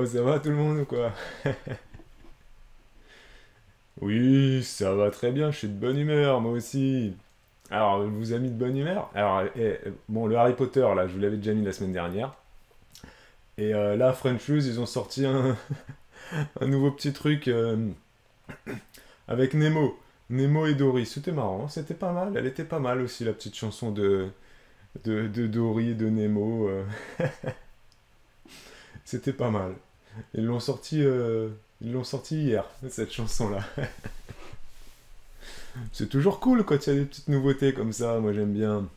Bon, ça va tout le monde ou quoi? Oui, ça va très bien, je suis de bonne humeur, moi aussi. Alors, vous avez mis de bonne humeur? Alors, bon, le Harry Potter, là, je vous l'avais déjà mis la semaine dernière. Et là, French Fuse, ils ont sorti un nouveau petit truc avec Nemo. Nemo et Dory. C'était marrant, c'était pas mal. Elle était pas mal aussi, la petite chanson de Dory et de Nemo. C'était pas mal. Ils l'ont sorti hier, cette chanson-là. C'est toujours cool quand il y a des petites nouveautés comme ça. Moi, j'aime bien.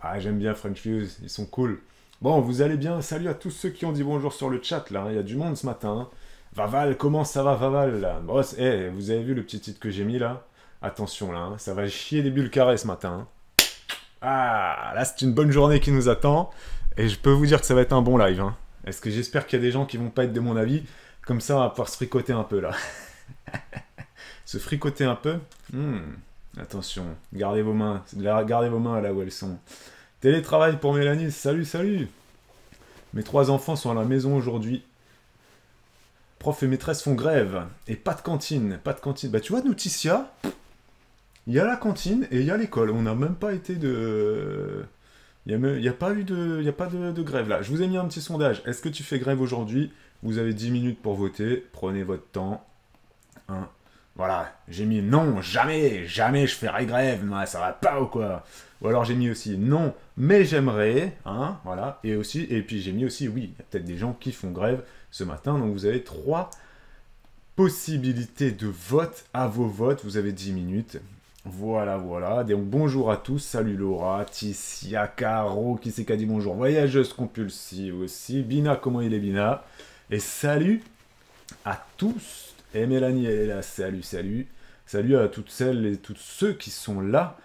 Ah, j'aime bien French Fuse. Ils sont cool. Bon, vous allez bien. Salut à tous ceux qui ont dit bonjour sur le chat, là. Il y a du monde ce matin, hein. Vaval, comment ça va, Vaval, là? Bon, vous avez vu le petit titre que j'ai mis, là? Attention, là, hein. Ça va chier des bulles carrées ce matin, hein. Ah, là, c'est une bonne journée qui nous attend. Et je peux vous dire que ça va être un bon live, hein. Est-ce que j'espère qu'il y a des gens qui vont pas être de mon avis? Comme ça, on va pouvoir se fricoter un peu, là. Se fricoter un peu. Attention, gardez vos mains là où elles sont. Télétravail pour Mélanie, salut, salut. Mes trois enfants sont à la maison aujourd'hui. Prof et maîtresse font grève. Et pas de cantine, pas de cantine. Bah tu vois, nous, Ticia, il y a la cantine et il y a l'école. On n'a même pas été de... Il y a pas eu de, il y a pas de grève là. Je vous ai mis un petit sondage. Est-ce que tu fais grève aujourd'hui? Vous avez 10 minutes pour voter. Prenez votre temps. Hein. Voilà, j'ai mis non, jamais, jamais je ferai grève, non, ça va pas ou quoi. Ou alors j'ai mis aussi non, mais j'aimerais, hein, voilà. Et aussi, et puis j'ai mis aussi oui, il y a peut-être des gens qui font grève ce matin, donc vous avez trois possibilités de vote à vos votes, vous avez 10 minutes. Voilà, voilà. Donc bonjour à tous, salut Laura, Ticia, Caro, qui c'est qui a dit bonjour, voyageuse compulsive aussi, Bina, comment il est Bina? Et salut à tous. Et Mélanie, elle est là. Salut, salut. Salut à toutes celles et tous ceux qui sont là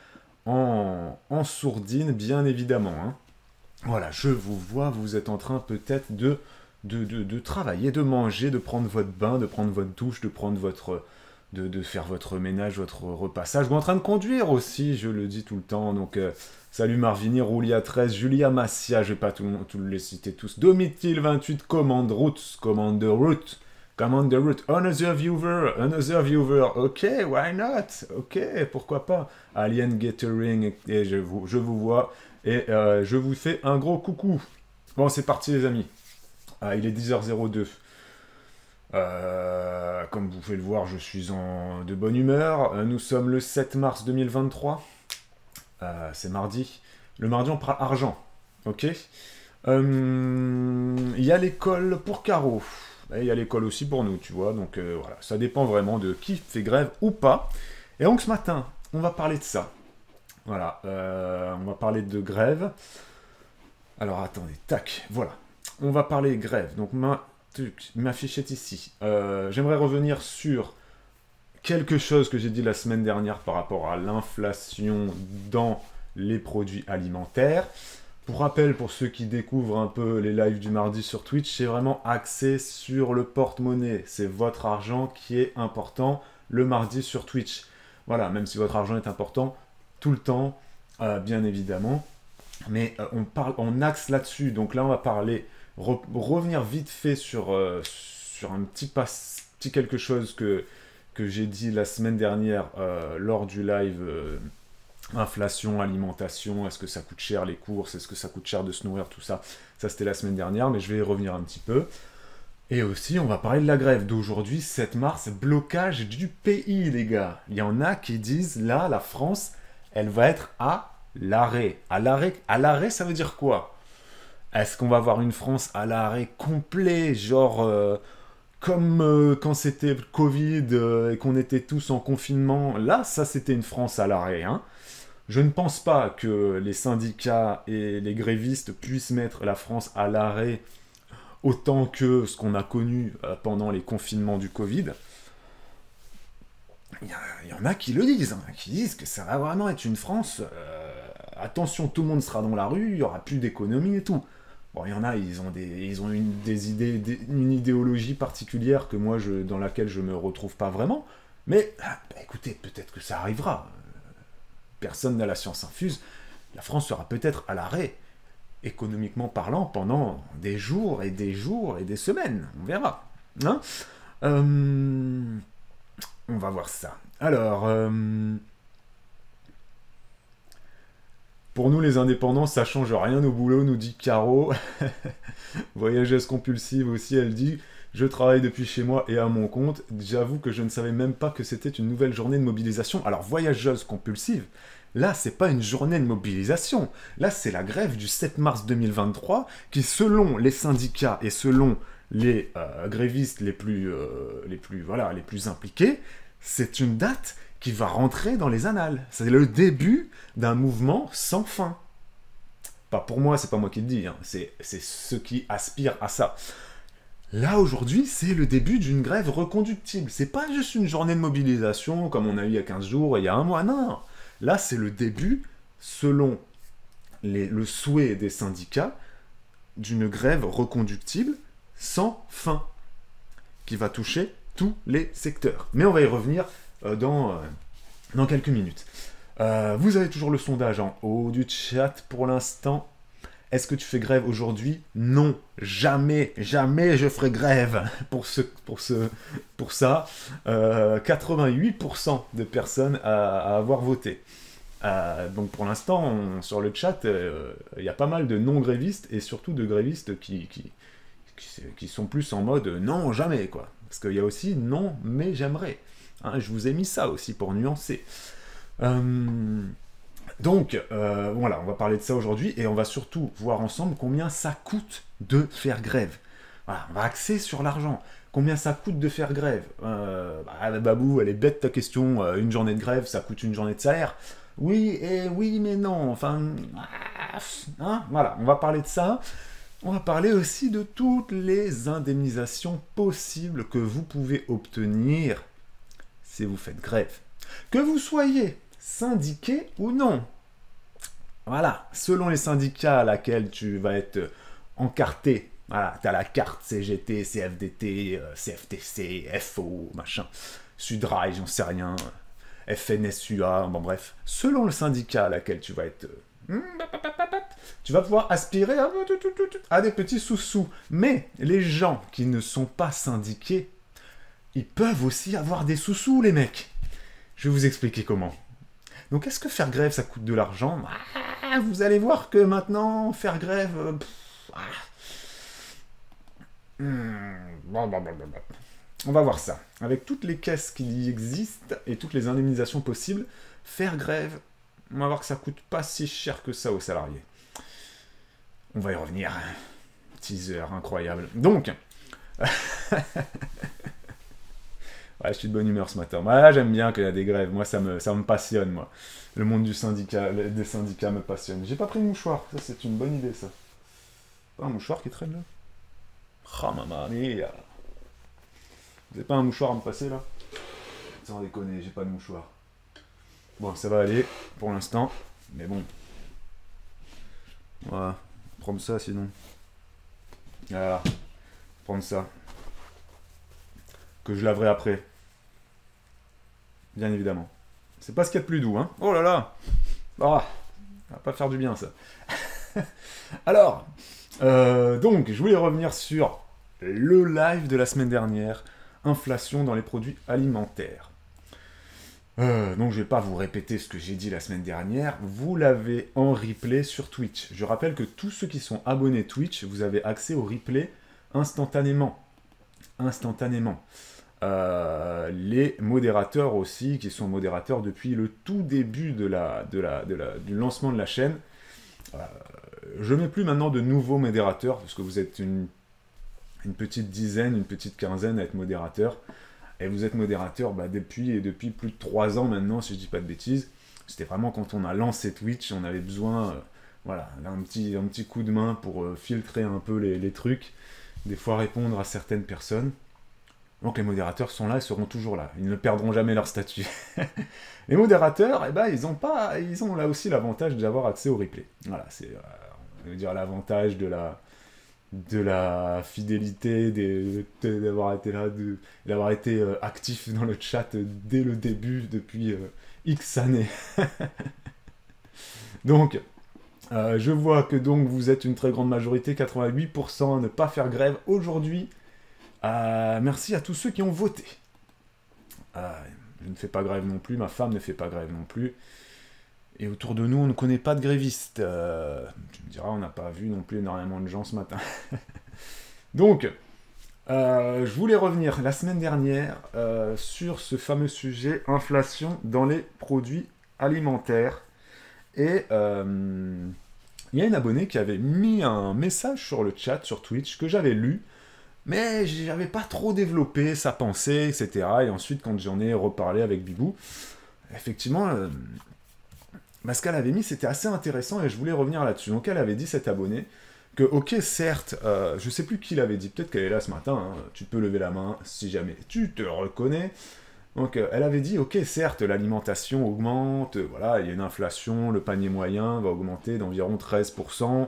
en sourdine, bien évidemment, hein. Voilà, je vous vois, vous êtes en train peut-être de travailler, de manger, de prendre votre bain, de prendre votre douche, de prendre votre... De faire votre ménage, votre repassage, ou en train de conduire aussi, je le dis tout le temps. Donc, salut Marvini, Roulia 13, Julia Massia, je vais pas tout les citer tous. Domitil 28, commande route, Command the route. Another viewer. Ok, why not? Ok, pourquoi pas? Alien Gathering, et je vous vois. Et je vous fais un gros coucou. Bon, c'est parti les amis. Il est 10h02. Comme vous pouvez le voir, je suis de bonne humeur. Nous sommes le 7 mars 2023. C'est mardi. Le mardi, on parle argent. Ok. Il y a l'école pour Caro. Et il y a l'école aussi pour nous, tu vois. Donc voilà, ça dépend vraiment de qui fait grève ou pas. Et donc ce matin, on va parler de ça. Voilà, on va parler de grève. Alors attendez, tac, voilà. On va parler grève. Donc ma fiche est ici. J'aimerais revenir sur quelque chose que j'ai dit la semaine dernière par rapport à l'inflation dans les produits alimentaires. Pour rappel, pour ceux qui découvrent un peu les lives du mardi sur Twitch, c'est vraiment axé sur le porte-monnaie. C'est votre argent qui est important le mardi sur Twitch. Voilà, même si votre argent est important tout le temps, bien évidemment. Mais on axe là-dessus. Donc là, on va parler, revenir vite fait sur un petit quelque chose que j'ai dit la semaine dernière lors du live. Inflation, alimentation, est-ce que ça coûte cher les courses, est-ce que ça coûte cher de se nourrir, tout ça. Ça c'était la semaine dernière, mais je vais y revenir un petit peu. Et aussi, on va parler de la grève d'aujourd'hui, 7 mars, blocage du pays, les gars. Il y en a qui disent, là, la France, elle va être à l'arrêt. À l'arrêt, ça veut dire quoi? Est-ce qu'on va avoir une France à l'arrêt complet, genre... comme quand c'était le Covid et qu'on était tous en confinement, là, ça c'était une France à l'arrêt, hein. Je ne pense pas que les syndicats et les grévistes puissent mettre la France à l'arrêt autant que ce qu'on a connu pendant les confinements du Covid. Il y en a qui le disent, hein, qui disent que ça va vraiment être une France... attention, tout le monde sera dans la rue, il n'y aura plus d'économie et tout. Bon, il y en a, ils ont des idées, une idéologie particulière que moi, dans laquelle je ne me retrouve pas vraiment. Mais, écoutez, peut-être que ça arrivera. Personne n'a la science infuse. La France sera peut-être à l'arrêt. économiquement parlant, pendant des jours et des jours et des semaines. On verra. Hein. On va voir ça. Alors, pour nous les indépendants, ça change rien au boulot, nous dit Caro. Voyageuse compulsive aussi, elle dit « Je travaille depuis chez moi et à mon compte. J'avoue que je ne savais même pas que c'était une nouvelle journée de mobilisation. » Alors, voyageuse compulsive, là, c'est pas une journée de mobilisation. Là, c'est la grève du 7 mars 2023 qui, selon les syndicats et selon les grévistes les plus impliqués, c'est une date qui va rentrer dans les annales. C'est le début d'un mouvement sans fin. Pas pour moi, c'est pas moi qui le dis, hein. C'est ceux qui aspirent à ça. Là, aujourd'hui, c'est le début d'une grève reconductible. C'est pas juste une journée de mobilisation comme on a eu il y a 15 jours et il y a un mois, non. Là, c'est le début, selon le souhait des syndicats, d'une grève reconductible sans fin, qui va toucher tous les secteurs. Mais on va y revenir dans quelques minutes. Vous avez toujours le sondage en haut du chat pour l'instant. Est-ce que tu fais grève aujourd'hui? Non, jamais, jamais je ferai grève pour ça. 88% de personnes à avoir voté. Donc pour l'instant, sur le chat, il y a pas mal de non-grévistes et surtout de grévistes qui sont plus en mode non, jamais, quoi. Parce qu'il y a aussi non, mais j'aimerais. Hein, je vous ai mis ça aussi pour nuancer. Donc, voilà, on va parler de ça aujourd'hui et on va surtout voir ensemble combien ça coûte de faire grève. Voilà, on va axer sur l'argent. Combien ça coûte de faire grève? Babou, elle est bête ta question. Une journée de grève, ça coûte une journée de salaire. Oui, et oui, mais non. Enfin, hein, voilà, on va parler de ça. On va parler aussi de toutes les indemnisations possibles que vous pouvez obtenir si vous faites grève. Que vous soyez syndiqué ou non. Voilà, selon les syndicats à laquelle tu vas être encarté, voilà, tu as la carte CGT, CFDT, CFTC, FO, machin, Sudrail, j'en sais rien, FNSUA, bon bref. Selon le syndicat à laquelle tu vas être... tu vas pouvoir aspirer à des petits sous-sous. Mais les gens qui ne sont pas syndiqués, ils peuvent aussi avoir des sous-sous, les mecs. Je vais vous expliquer comment. Donc, est-ce que faire grève, ça coûte de l'argent? Vous allez voir que maintenant, faire grève... On va voir ça. Avec toutes les caisses qui y existent et toutes les indemnisations possibles, faire grève, on va voir que ça coûte pas si cher que ça aux salariés. On va y revenir. Teaser incroyable. Donc... Ouais, je suis de bonne humeur ce matin. Moi, j'aime bien qu'il y a des grèves. Moi, ça me passionne, moi. Le monde des syndicats me passionne. J'ai pas pris de mouchoir. Ça, c'est une bonne idée, ça. Pas un mouchoir qui traîne, là? Oh, maman mia. Vous avez pas un mouchoir à me passer, là? Sans déconner, j'ai pas de mouchoir. Bon, ça va aller, pour l'instant. Mais bon. Voilà. Prendre ça, sinon. Voilà. Prendre ça. Que je laverai après. Bien évidemment. C'est pas ce qu'il y a de plus doux, hein. Oh là là. Ah, ça va pas faire du bien, ça. Alors, donc, je voulais revenir sur le live de la semaine dernière, inflation dans les produits alimentaires. Donc, je vais pas vous répéter ce que j'ai dit la semaine dernière, vous l'avez en replay sur Twitch. Je rappelle que tous ceux qui sont abonnés Twitch, vous avez accès au replay instantanément. Les modérateurs aussi, qui sont modérateurs depuis le tout début du lancement de la chaîne. Je ne mets plus maintenant de nouveaux modérateurs, parce que vous êtes une petite dizaine, une petite quinzaine à être modérateur. Et vous êtes modérateur depuis plus de 3 ans maintenant, si je ne dis pas de bêtises. C'était vraiment quand on a lancé Twitch, on avait besoin voilà, un petit coup de main pour filtrer un peu les trucs, des fois répondre à certaines personnes. Donc les modérateurs sont là et seront toujours là. Ils ne perdront jamais leur statut. Les modérateurs, eh ben, ils ont là aussi l'avantage d'avoir accès au replay. Voilà, c'est on va dire l'avantage de la fidélité, d'avoir été là, d'avoir été actif dans le chat dès le début, depuis X années. Donc, Je vois que donc vous êtes une très grande majorité, 88%, à ne pas faire grève aujourd'hui. Merci à tous ceux qui ont voté. Je ne fais pas grève non plus, ma femme ne fait pas grève non plus. Et autour de nous, on ne connaît pas de grévistes. Tu me diras, on n'a pas vu non plus énormément de gens ce matin. Donc, je voulais revenir la semaine dernière sur ce fameux sujet inflation dans les produits alimentaires. Et il y a une abonnée qui avait mis un message sur le chat, sur Twitch, que j'avais lu, mais j'avais pas trop développé sa pensée, etc. Et ensuite, quand j'en ai reparlé avec Bibou, effectivement, ce qu'elle avait mis, c'était assez intéressant et je voulais revenir là-dessus. Donc elle avait dit, cette abonnée, que ok, certes, je sais plus qui l'avait dit, peut-être qu'elle est là ce matin, hein, tu peux lever la main si jamais tu te reconnais. Donc elle avait dit, ok, certes, l'alimentation augmente, voilà, il y a une inflation, le panier moyen va augmenter d'environ 13%.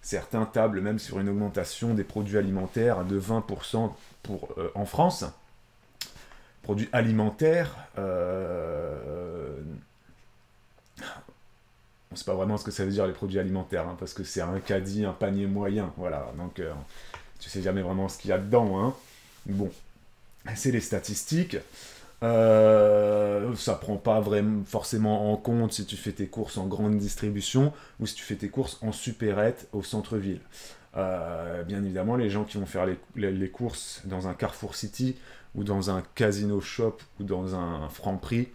Certains tablent même sur une augmentation des produits alimentaires de 20% en France. Produits alimentaires, on ne sait pas vraiment ce que ça veut dire les produits alimentaires, hein, parce que c'est un caddie, un panier moyen, voilà, donc tu sais jamais vraiment ce qu'il y a dedans, hein. Bon, c'est les statistiques. Ça prend pas vraiment forcément en compte si tu fais tes courses en grande distribution ou si tu fais tes courses en supérette au centre-ville. Bien évidemment, les gens qui vont faire les courses dans un Carrefour City ou dans un Casino Shop ou dans un Franprix,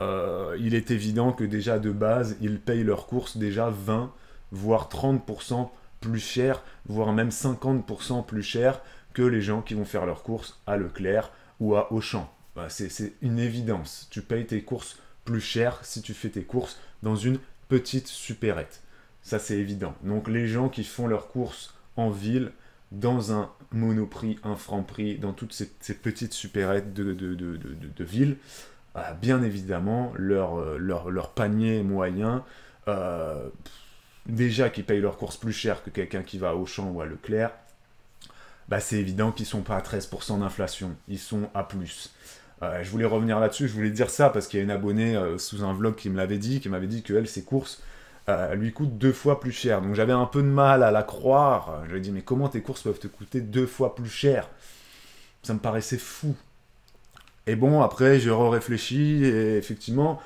il est évident que déjà de base, ils payent leurs courses déjà 20 voire 30% plus cher, voire même 50% plus cher que les gens qui vont faire leurs courses à Leclerc ou à Auchan. C'est une évidence. Tu payes tes courses plus cher si tu fais tes courses dans une petite supérette. Ça, c'est évident. Donc, les gens qui font leurs courses en ville, dans un Monoprix, un Franprix, dans toutes ces petites supérettes de ville, bien évidemment, leur panier moyen, déjà qu'ils payent leurs courses plus cher que quelqu'un qui va à Auchan ou à Leclerc, c'est évident qu'ils ne sont pas à 13% d'inflation, ils sont à plus. Je voulais revenir là-dessus, je voulais dire ça parce qu'il y a une abonnée sous un vlog qui m'avait dit qu'elle, ses courses lui coûtent 2 fois plus cher. Donc j'avais un peu de mal à la croire. Je lui ai dit, mais comment tes courses peuvent te coûter 2 fois plus cher? Ça me paraissait fou. Et bon, après, j'ai réfléchi et effectivement,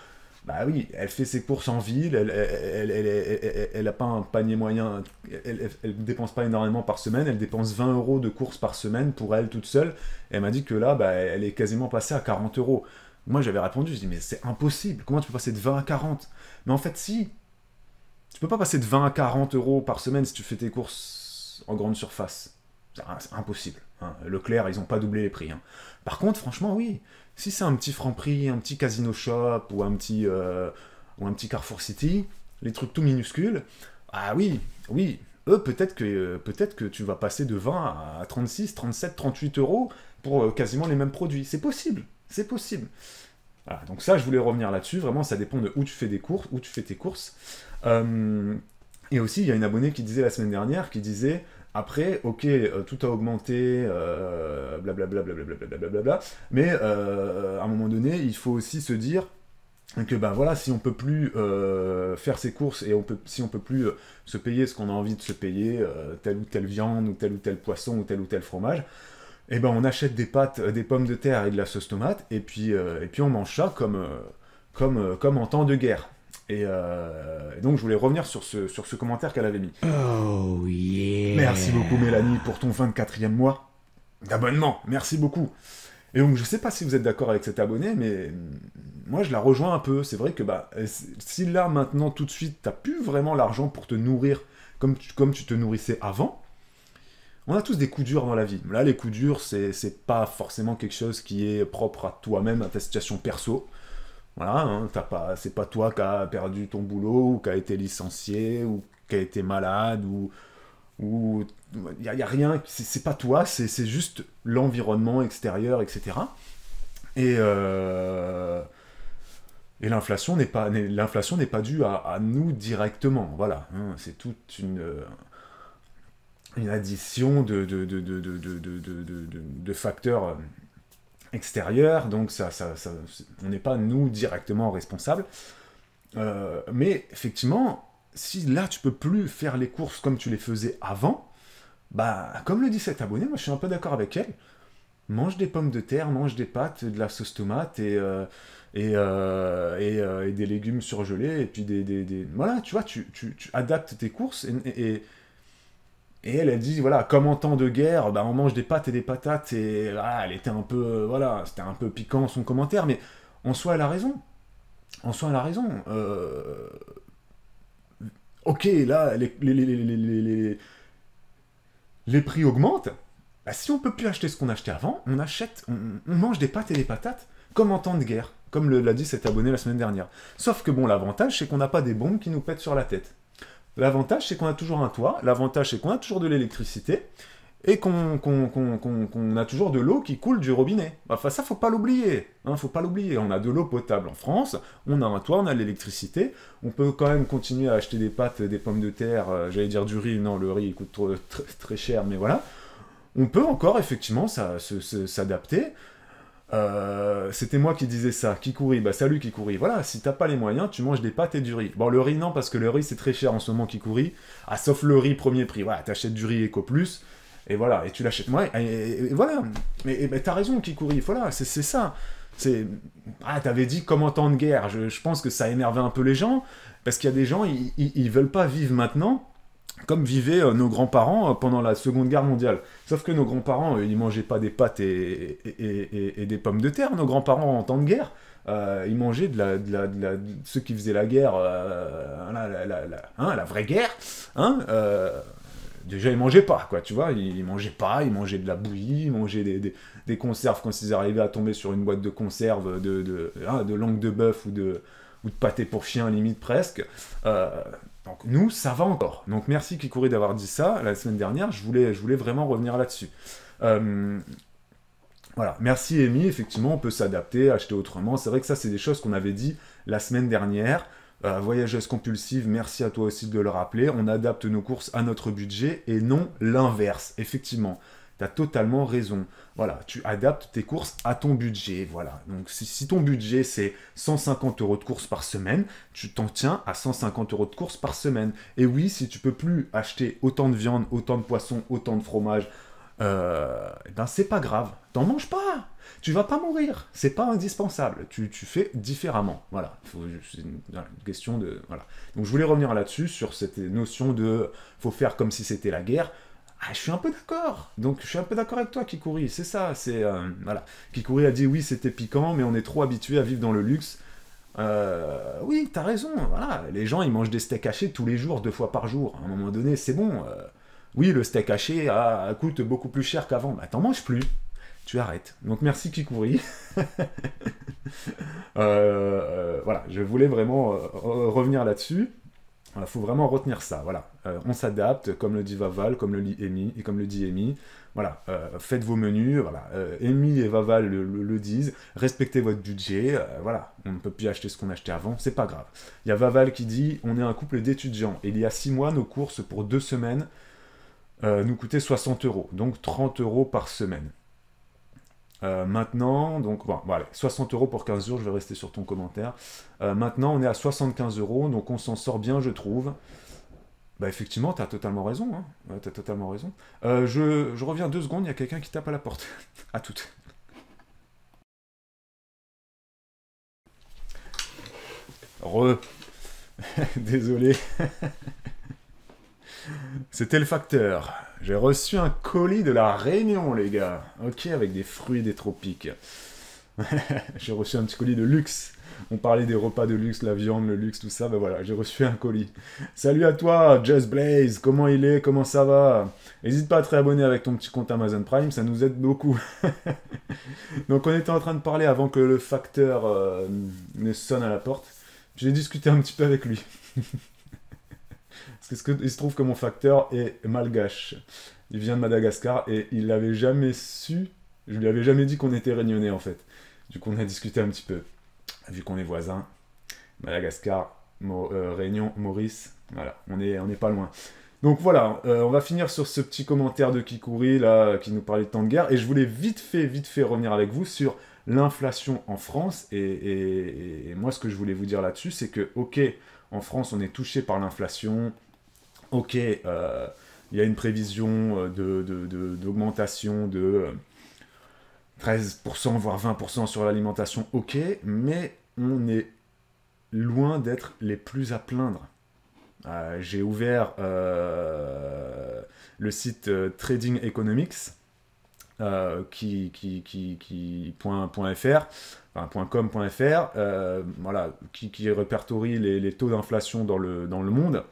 oui, elle fait ses courses en ville, elle a pas un panier moyen, elle dépense pas énormément par semaine, elle dépense 20 euros de courses par semaine pour elle toute seule, et elle m'a dit que là, elle est quasiment passée à 40 euros. Moi, j'avais répondu, je dis, mais c'est impossible, comment tu peux passer de 20 à 40? Mais en fait, si, tu peux pas passer de 20 à 40 euros par semaine si tu fais tes courses en grande surface. C'est impossible. Hein. Leclerc, ils ont pas doublé les prix. Hein. Par contre, franchement, oui. Si c'est un petit Franprix, un petit Casino Shop ou un petit Carrefour City, les trucs tout minuscules, oui, oui. Eux, peut-être que tu vas passer de 20 à 36, 37, 38 euros pour quasiment les mêmes produits. C'est possible. C'est possible. Voilà, donc ça, je voulais revenir là-dessus. Vraiment, ça dépend de où tu fais des courses, où tu fais tes courses. Et aussi, il y a une abonnée qui disait la semaine dernière, qui disait, après, ok, tout a augmenté, blablabla, blablabla, mais à un moment donné, il faut aussi se dire que voilà, si on peut plus faire ses courses et si on peut plus se payer ce qu'on a envie de se payer, telle ou telle viande ou tel poisson ou tel fromage, on achète des pâtes, des pommes de terre et de la sauce tomate et puis on mange ça comme en temps de guerre. Et donc je voulais revenir sur ce commentaire qu'elle avait mis. Oh yeah. Merci beaucoup Mélanie pour ton 24e mois d'abonnement. Merci beaucoup. Et donc je sais pas si vous êtes d'accord avec cet abonné, mais moi je la rejoins un peu. C'est vrai que si là maintenant tout de suite t'as plus vraiment l'argent pour te nourrir comme tu te nourrissais avant, on a tous des coups durs dans la vie. Là les coups durs c'est pas forcément quelque chose qui est propre à toi-même, à ta situation perso. Voilà, hein, c'est pas toi qui as perdu ton boulot, ou qui a été licencié, ou qui a été malade, ou y a rien, c'est pas toi, c'est juste l'environnement extérieur, etc. Et, et l'inflation n'est pas due à nous directement, voilà, hein, c'est toute une addition de facteurs extérieur, donc on n'est pas nous directement responsables. Mais effectivement, si là, tu peux plus faire les courses comme tu les faisais avant, bah, comme le dit cet abonné, moi, je suis un peu d'accord avec elle. Mange des pommes de terre, mange des pâtes, de la sauce tomate et des légumes surgelés, et puis voilà, tu vois, tu adaptes tes courses, et elle a dit, voilà, comme en temps de guerre, bah, on mange des pâtes et des patates, et voilà, elle était un peu, voilà, c'était un peu piquant son commentaire, mais en soi, elle a raison. En soi, elle a raison. Ok, là, les prix augmentent. Bah, si on peut plus acheter ce qu'on achetait avant, on mange des pâtes et des patates, comme en temps de guerre, comme l'a dit cet abonné la semaine dernière. Sauf que bon, l'avantage, c'est qu'on n'a pas des bombes qui nous pètent sur la tête. L'avantage, c'est qu'on a toujours un toit. L'avantage, c'est qu'on a toujours de l'électricité. Et qu'on a toujours de l'eau qui coule du robinet. Enfin, ça, faut pas l'oublier. Hein, faut pas l'oublier. On a de l'eau potable en France, on a un toit, on a de l'électricité. On peut quand même continuer à acheter des pâtes, des pommes de terre, j'allais dire du riz. Non, le riz, il coûte très, très cher, mais voilà. On peut encore, effectivement, s'adapter. C'était moi qui disais ça. Kikouri, bah salut Kikouri. Voilà, si t'as pas les moyens, tu manges des pâtes et du riz. Bon, le riz, non, parce que le riz, c'est très cher en ce moment, Kikouri. Ah, sauf le riz premier prix. Voilà, t'achètes du riz Eco Plus. Et voilà, et tu l'achètes. Ouais, et voilà. Mais t'as raison, Kikouri. Voilà, c'est ça. T'avais dit comme en temps de guerre. Je pense que ça énervait un peu les gens. Parce qu'il y a des gens, ils veulent pas vivre maintenant comme vivaient nos grands-parents pendant la Seconde Guerre mondiale. Sauf que nos grands-parents, ils mangeaient pas des pâtes et des pommes de terre. Nos grands-parents, en temps de guerre, ils mangeaient ceux qui faisaient la guerre, la vraie guerre. Déjà, ils mangeaient pas, quoi, tu vois. Ils mangeaient pas, ils mangeaient de la bouillie, ils mangeaient des conserves quand ils arrivaient à tomber sur une boîte de conserve de langue de bœuf ou de pâté pour chien, limite presque. Donc nous, ça va encore. Donc merci Kikouri d'avoir dit ça la semaine dernière. Je voulais vraiment revenir là-dessus. Voilà, merci Amy. Effectivement, on peut s'adapter, acheter autrement. C'est vrai que ça, c'est des choses qu'on avait dit la semaine dernière. Voyageuse compulsive, merci à toi aussi de le rappeler. On adapte nos courses à notre budget et non l'inverse. Effectivement, tu as totalement raison. Voilà, tu adaptes tes courses à ton budget. Voilà, donc si ton budget c'est 150 € de courses par semaine, tu t'en tiens à 150 € de courses par semaine. Et oui, si tu peux plus acheter autant de viande, autant de poisson, autant de fromage, ben c'est pas grave. T'en manges pas. Tu vas pas mourir. C'est pas indispensable. Tu fais différemment. Voilà. C'est une question de. Voilà. Donc je voulais revenir là-dessus, sur cette notion de. Faut faire comme si c'était la guerre. Ah, je suis un peu d'accord. Donc je suis un peu d'accord avec toi, Kikouri. C'est ça. Voilà. Kikouri a dit oui, c'était piquant, mais on est trop habitué à vivre dans le luxe. Oui, t'as raison. Voilà. Les gens, ils mangent des steaks hachés tous les jours, 2 fois par jour. À un moment donné, c'est bon. Oui, le steak haché coûte beaucoup plus cher qu'avant. Bah, t'en manges plus. Tu arrêtes. Donc merci Kikouri. Voilà, je voulais vraiment revenir là-dessus. Il faut vraiment retenir ça. Voilà, on s'adapte, comme le dit Vaval, comme le dit Amy, et comme le dit Amy. Voilà, faites vos menus. Voilà, Amy et Vaval le disent. Respectez votre budget. Voilà, on ne peut plus acheter ce qu'on achetait avant. C'est pas grave. Il y a Vaval qui dit, on est un couple d'étudiants. Il y a 6 mois, nos courses pour 2 semaines nous coûtaient 60 €, donc 30 € par semaine. Maintenant, donc bon, voilà, 60 € pour 15 jours, je vais rester sur ton commentaire. Maintenant, on est à 75 €, donc on s'en sort bien, je trouve. Bah effectivement, t'as totalement raison. Hein. T'as totalement raison. Je reviens 2 secondes, il y a quelqu'un qui tape à la porte. À toutes. Désolé. C'était le facteur. J'ai reçu un colis de la Réunion, les gars. Ok, avec des fruits des tropiques. J'ai reçu un petit colis de luxe. On parlait des repas de luxe, la viande, le luxe, tout ça. Ben voilà, j'ai reçu un colis. Salut à toi, Just Blaze. Comment il est? Comment ça va? N'hésite pas à te réabonner avec ton petit compte Amazon Prime, ça nous aide beaucoup. Donc on était en train de parler avant que le facteur ne sonne à la porte. J'ai discuté un petit peu avec lui. Parce qu'il se trouve que mon facteur est malgache. Il vient de Madagascar et il l'avait jamais su. Je lui avais jamais dit qu'on était réunionnais en fait. Du coup, on a discuté un petit peu. Vu qu'on est voisins, Madagascar, Réunion, Maurice, voilà, on est pas loin. Donc voilà, on va finir sur ce petit commentaire de Kikouri là, qui nous parlait de temps de guerre. Et je voulais vite fait revenir avec vous sur l'inflation en France, et moi ce que je voulais vous dire là-dessus, c'est que, ok, en France on est touché par l'inflation, ok, il y a une prévision d'augmentation de 13%, voire 20% sur l'alimentation, ok, mais on est loin d'être les plus à plaindre. J'ai ouvert le site Trading Economics, .fr, enfin, .com.fr, voilà, qui répertorie les taux d'inflation dans le monde.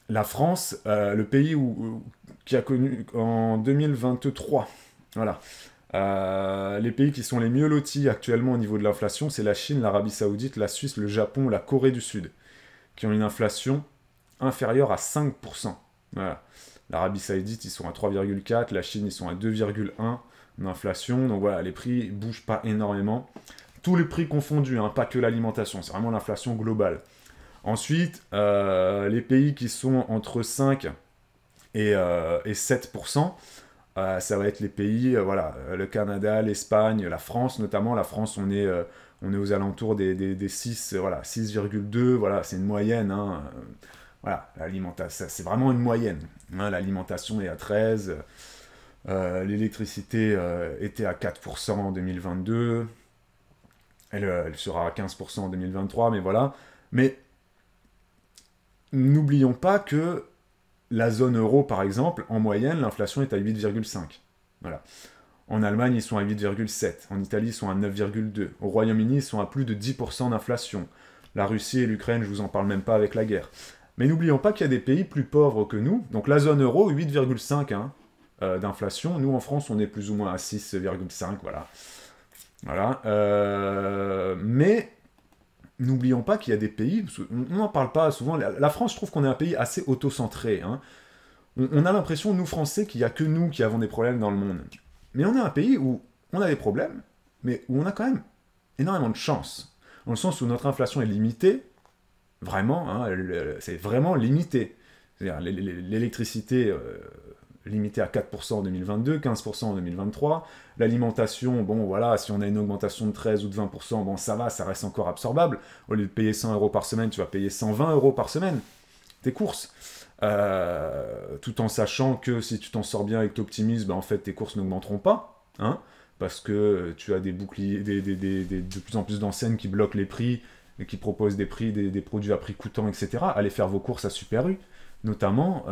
La France, le pays qui a connu en 2023, voilà, les pays qui sont les mieux lotis actuellement au niveau de l'inflation, c'est la Chine, l'Arabie Saoudite, la Suisse, le Japon, la Corée du Sud, qui ont une inflation inférieure à 5%. Voilà. L'Arabie Saoudite, ils sont à 3,4, la Chine, ils sont à 2,1 d'inflation. Donc voilà, les prix ne bougent pas énormément. Tous les prix confondus, hein, pas que l'alimentation, c'est vraiment l'inflation globale. Ensuite, les pays qui sont entre 5 et 7%, ça va être les pays, voilà, le Canada, l'Espagne, la France notamment. La France, on est aux alentours des 6, voilà, 6,2, voilà, c'est une moyenne, hein. Voilà, l'alimentation, c'est vraiment une moyenne. Hein, l'alimentation est à 13, l'électricité était à 4% en 2022, elle sera à 15% en 2023, mais voilà. Mais n'oublions pas que la zone euro, par exemple, en moyenne, l'inflation est à 8,5. Voilà. En Allemagne, ils sont à 8,7. En Italie, ils sont à 9,2. Au Royaume-Uni, ils sont à plus de 10% d'inflation. La Russie et l'Ukraine, je vous en parle même pas avec la guerre. Mais n'oublions pas qu'il y a des pays plus pauvres que nous. Donc la zone euro, 8,5 hein, d'inflation. Nous, en France, on est plus ou moins à 6,5, voilà. Voilà. Mais n'oublions pas qu'il y a des pays, on n'en parle pas souvent, la France, je trouve qu'on est un pays assez auto-centré. Hein. On a l'impression, nous Français, qu'il n'y a que nous qui avons des problèmes dans le monde. Mais on est un pays où on a des problèmes, mais où on a quand même énormément de chance. Dans le sens où notre inflation est limitée, vraiment, hein, c'est vraiment limité. C'est-à-dire l'électricité limitée à 4% en 2022, 15% en 2023. L'alimentation, bon voilà, si on a une augmentation de 13 ou de 20%, bon ça va, ça reste encore absorbable. Au lieu de payer 100 € par semaine, tu vas payer 120 € par semaine, tes courses. Tout en sachant que si tu t'en sors bien et que tu optimises, ben, en fait tes courses n'augmenteront pas, hein, parce que tu as des boucliers, de plus en plus d'enseignes qui bloquent les prix, et qui proposent des prix, des produits à prix coûtant, etc. Allez faire vos courses à Super U, notamment,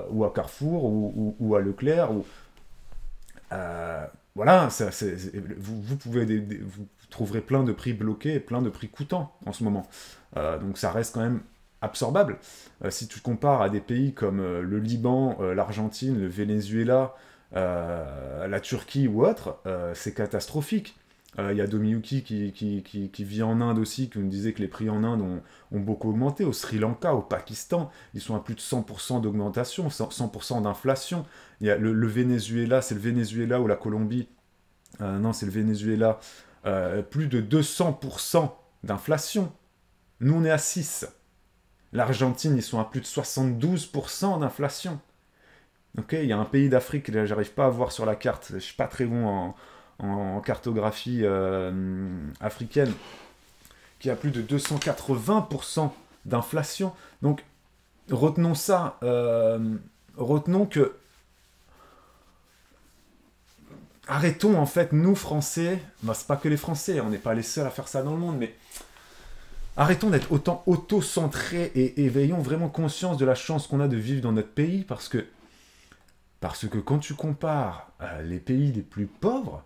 ou à Carrefour, ou à Leclerc, ou... voilà, vous trouverez plein de prix bloqués et plein de prix coûtants en ce moment. Donc ça reste quand même absorbable. Si tu compares à des pays comme le Liban, l'Argentine, le Venezuela, la Turquie ou autre, c'est catastrophique. Il y a Domiyuki qui vit en Inde aussi, qui nous disait que les prix en Inde ont beaucoup augmenté. Au Sri Lanka, au Pakistan, ils sont à plus de 100% d'augmentation, 100% d'inflation. Il y a le Venezuela, c'est le Venezuela ou la Colombie, non c'est le Venezuela, plus de 200% d'inflation. Nous on est à 6. L'Argentine, ils sont à plus de 72% d'inflation. Okay, il y a un pays d'Afrique, là j'arrive pas à voir sur la carte, je suis pas très bon en cartographie africaine, qui a plus de 280% d'inflation. Donc, retenons ça. Retenons que... Arrêtons, en fait, nous, Français... Ben, c'est pas que les Français, on n'est pas les seuls à faire ça dans le monde, mais... Arrêtons d'être autant auto-centrés et ayons vraiment conscience de la chance qu'on a de vivre dans notre pays, parce que quand tu compares les pays les plus pauvres,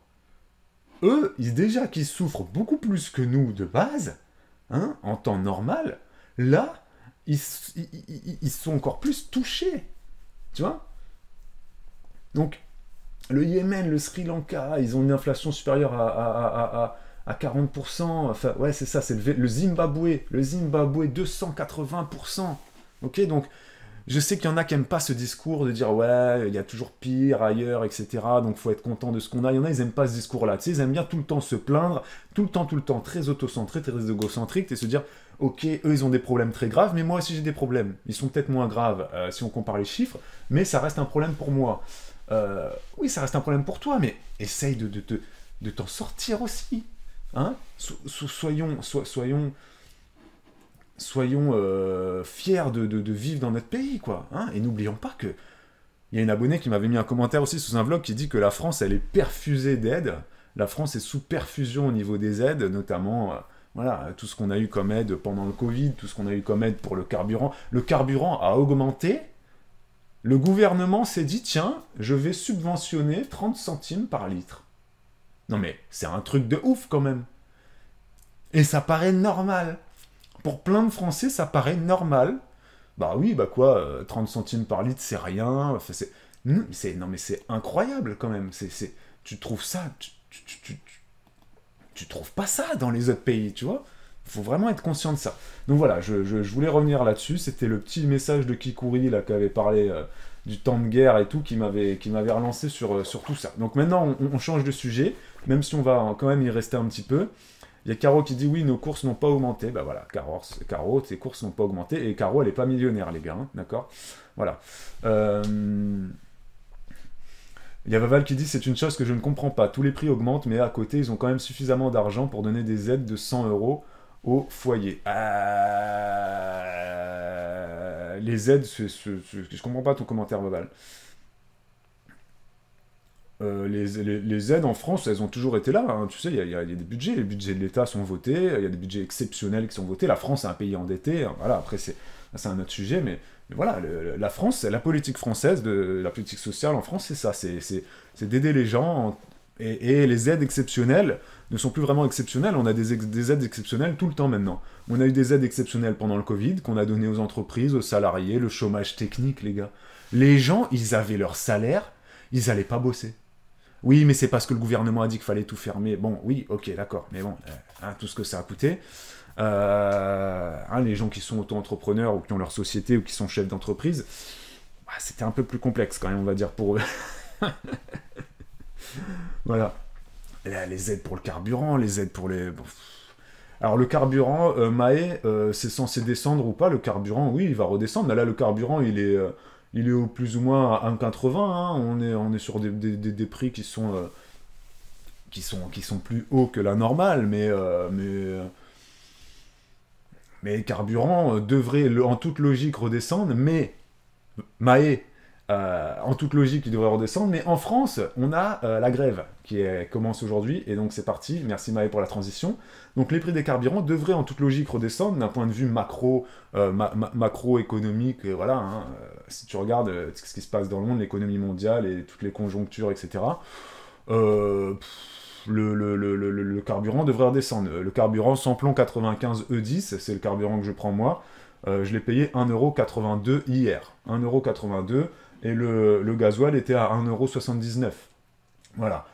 eux, déjà qu'ils souffrent beaucoup plus que nous de base, hein, en temps normal, là, ils sont encore plus touchés. Tu vois ? Donc, le Yémen, le Sri Lanka, ils ont une inflation supérieure à 40%. Enfin, ouais, c'est ça, c'est le Zimbabwe. Le Zimbabwe, 280%. Ok, donc... Je sais qu'il y en a qui n'aiment pas ce discours de dire « Ouais, il y a toujours pire ailleurs, etc. Donc, il faut être content de ce qu'on a. » Il y en a, ils n'aiment pas ce discours-là. Tu sais, ils aiment bien tout le temps se plaindre, tout le temps, très autocentré, très égocentrique, et se dire « Ok, eux, ils ont des problèmes très graves, mais moi aussi, j'ai des problèmes. Ils sont peut-être moins graves si on compare les chiffres, mais ça reste un problème pour moi. » oui, ça reste un problème pour toi, mais essaye de t'en sortir aussi. Hein, soyons fiers de vivre dans notre pays, quoi. Hein, et n'oublions pas que il y a une abonnée qui m'avait mis un commentaire aussi sous un vlog qui dit que la France, elle est perfusée d'aides. La France est sous perfusion au niveau des aides, notamment voilà, tout ce qu'on a eu comme aide pendant le Covid, tout ce qu'on a eu comme aide pour le carburant. Le carburant a augmenté. Le gouvernement s'est dit, tiens, je vais subventionner 30 centimes par litre. Non mais, c'est un truc de ouf quand même. Et ça paraît normal. Pour plein de Français, ça paraît normal. Bah oui, bah quoi, 30 centimes par litre, c'est rien. Enfin, non mais c'est incroyable quand même. Tu trouves ça, tu trouves pas ça dans les autres pays, tu vois. Il faut vraiment être conscient de ça. Donc voilà, je voulais revenir là-dessus. C'était le petit message de Kikouri là, qui avait parlé du temps de guerre et tout, qui m'avait relancé sur tout ça. Donc maintenant, on change de sujet, même si on va quand même y rester un petit peu. Il y a Caro qui dit oui, nos courses n'ont pas augmenté. Bah voilà, Caro, tes courses n'ont pas augmenté. Et Caro, elle est pas millionnaire, les gars, hein, d'accord. Voilà. Il y a Vaval qui dit c'est une chose que je ne comprends pas. Tous les prix augmentent, mais à côté, ils ont quand même suffisamment d'argent pour donner des aides de 100 euros au foyer. Les aides, je comprends pas ton commentaire, Vaval. Les aides en France, elles ont toujours été là. Hein. Tu sais, il y a des budgets. Les budgets de l'État sont votés. Il y a des budgets exceptionnels qui sont votés. La France est un pays endetté. Hein. Voilà, après, c'est un autre sujet. Mais voilà, la France, la politique française, la politique sociale en France, c'est ça. C'est d'aider les gens. Et les aides exceptionnelles ne sont plus vraiment exceptionnelles. On a des aides exceptionnelles tout le temps maintenant. On a eu des aides exceptionnelles pendant le Covid, qu'on a données aux entreprises, aux salariés, le chômage technique, les gars. Les gens, ils avaient leur salaire, ils n'allaient pas bosser. Oui, mais c'est parce que le gouvernement a dit qu'il fallait tout fermer. Bon, oui, ok, d'accord, mais bon, hein, tout ce que ça a coûté. Hein, les gens qui sont auto-entrepreneurs ou qui ont leur société ou qui sont chefs d'entreprise, bah, c'était un peu plus complexe quand même, on va dire, pour eux. Voilà. Les aides pour le carburant, les aides pour les... Bon. Alors le carburant, Maë, c'est censé descendre ou pas, le carburant, oui, il va redescendre. Là, le carburant, il est au plus ou moins à 1,80. Hein. On est sur des prix qui sont plus hauts que la normale, mais carburant devrait en toute logique redescendre, mais Maë, en toute logique, il devrait redescendre, mais en France, on a la grève qui commence aujourd'hui, et donc c'est parti, merci Maë pour la transition. Donc les prix des carburants devraient en toute logique redescendre d'un point de vue macroéconomique, voilà, hein, si tu regardes ce qui se passe dans le monde, l'économie mondiale et toutes les conjonctures, etc., le carburant devrait redescendre. Le carburant Samplon 95 E10, c'est le carburant que je prends moi, je l'ai payé 1,82€ hier. 1,82€, et le gasoil était à 1,79€. Voilà.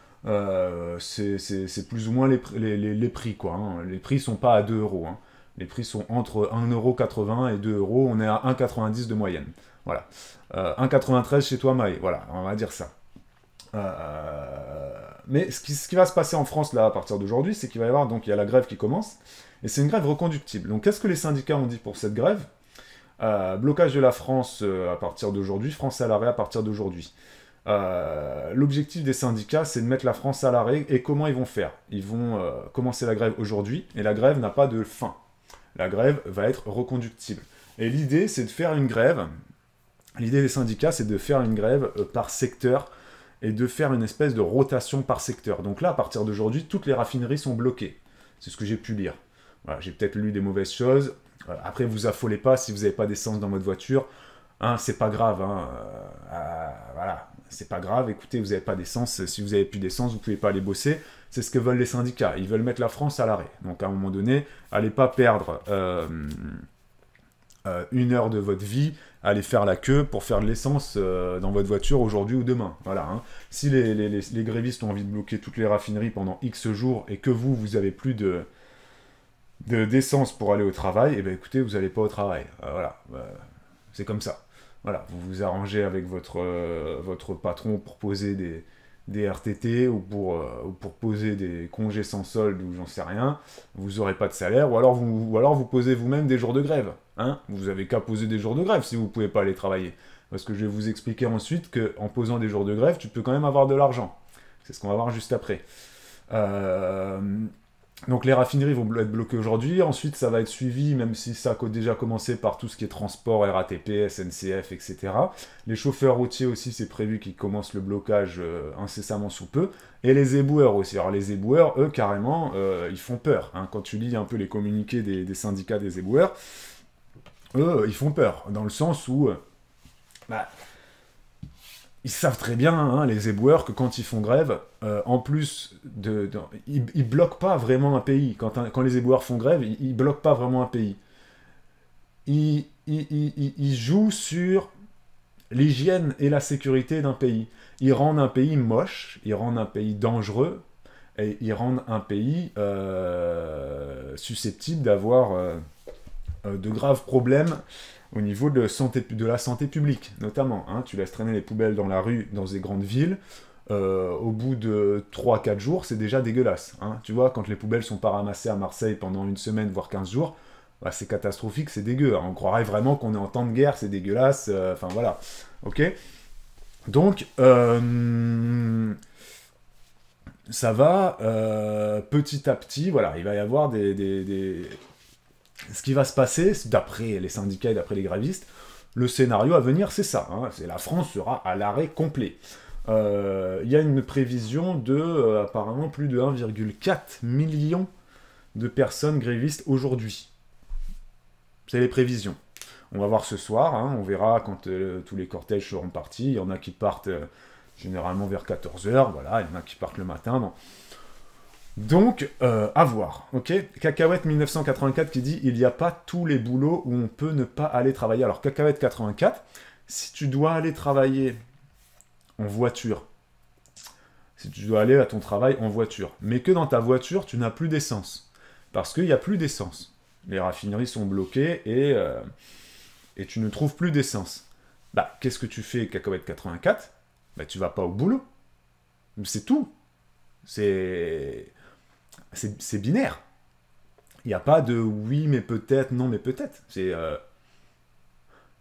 C'est plus ou moins les prix, quoi. Hein. Les prix sont pas à 2€. Hein. Les prix sont entre 1,80€ et 2€. On est à 1,90€ de moyenne. Voilà. 1,93€ chez toi, Maë. Voilà, on va dire ça. Mais ce qui va se passer en France, là, à partir d'aujourd'hui, c'est qu'il va y avoir, donc il y a la grève qui commence, et c'est une grève reconductible. Donc qu'est-ce que les syndicats ont dit pour cette grève ? Blocage de la France à partir d'aujourd'hui, France à l'arrêt à partir d'aujourd'hui. L'objectif des syndicats, c'est de mettre la France à l'arrêt, et comment ils vont faire ? Ils vont commencer la grève aujourd'hui, et la grève n'a pas de fin. La grève va être reconductible. Et l'idée, c'est de faire une grève, l'idée des syndicats, c'est de faire une grève par secteur, et de faire une espèce de rotation par secteur. Donc là, à partir d'aujourd'hui, toutes les raffineries sont bloquées. C'est ce que j'ai pu lire. Voilà, j'ai peut-être lu des mauvaises choses. Après, vous affolez pas si vous n'avez pas d'essence dans votre voiture. Hein, c'est pas grave. Hein, voilà, c'est pas grave. Écoutez, vous n'avez pas d'essence. Si vous n'avez plus d'essence, vous ne pouvez pas aller bosser. C'est ce que veulent les syndicats. Ils veulent mettre la France à l'arrêt. Donc à un moment donné, allez pas perdre 1 heure de votre vie, aller faire la queue pour faire de l'essence dans votre voiture aujourd'hui ou demain. Voilà. Hein. Si les grévistes ont envie de bloquer toutes les raffineries pendant X jours et que vous avez plus d'essence pour aller au travail, eh bien écoutez, vous n'allez pas au travail. Voilà. C'est comme ça. Voilà. Vous vous arrangez avec votre patron pour poser des RTT ou pour poser des congés sans solde ou j'en sais rien, vous n'aurez pas de salaire, ou alors vous posez vous-même des jours de grève. Hein, vous avez qu'à poser des jours de grève si vous ne pouvez pas aller travailler. Parce que je vais vous expliquer ensuite qu'en posant des jours de grève, tu peux quand même avoir de l'argent. C'est ce qu'on va voir juste après. Donc les raffineries vont être bloquées aujourd'hui, ensuite ça va être suivi, même si ça a déjà commencé par tout ce qui est transport, RATP, SNCF, etc. Les chauffeurs routiers aussi, c'est prévu qu'ils commencent le blocage incessamment sous peu, et les éboueurs aussi. Alors les éboueurs, eux, carrément, ils font peur. Hein. Quand tu lis un peu les communiqués des syndicats des éboueurs, eux, ils font peur, dans le sens où... ils savent très bien, hein, les éboueurs, que quand ils font grève, en plus ils bloquent pas vraiment un pays. Quand les éboueurs font grève, ils bloquent pas vraiment un pays. Ils jouent sur l'hygiène et la sécurité d'un pays. Ils rendent un pays moche, ils rendent un pays dangereux, et ils rendent un pays susceptible d'avoir de graves problèmes au niveau de la santé publique, notamment. Hein. Tu laisses traîner les poubelles dans la rue, dans des grandes villes, au bout de 3-4 jours, c'est déjà dégueulasse. Hein. Tu vois, quand les poubelles sont pas ramassées à Marseille pendant une semaine, voire 15 jours, bah, c'est catastrophique, c'est dégueu. Hein. On croirait vraiment qu'on est en temps de guerre, c'est dégueulasse, enfin voilà. Ok. Donc, ça va petit à petit, voilà, il va y avoir ce qui va se passer, d'après les syndicats et d'après les grévistes, le scénario à venir, c'est ça. Hein, c'est la France sera à l'arrêt complet. Il y a une prévision de, apparemment, plus de 1,4 million de personnes grévistes aujourd'hui. C'est les prévisions. On va voir ce soir, hein, on verra quand tous les cortèges seront partis. Il y en a qui partent généralement vers 14h, voilà, il y en a qui partent le matin. Bon. Donc, à voir, ok. Cacahuète 1984 qui dit « Il n'y a pas tous les boulots où on peut ne pas aller travailler ». Alors, Cacahuète 84, si tu dois aller travailler en voiture, si tu dois aller à ton travail en voiture, mais que dans ta voiture, tu n'as plus d'essence, parce qu'il n'y a plus d'essence. Les raffineries sont bloquées et tu ne trouves plus d'essence. Bah, qu'est-ce que tu fais, Cacahuète 84 ? Bah, tu vas pas au boulot. C'est tout. C'est binaire. Il n'y a pas de oui, mais peut-être, non, mais peut-être. Et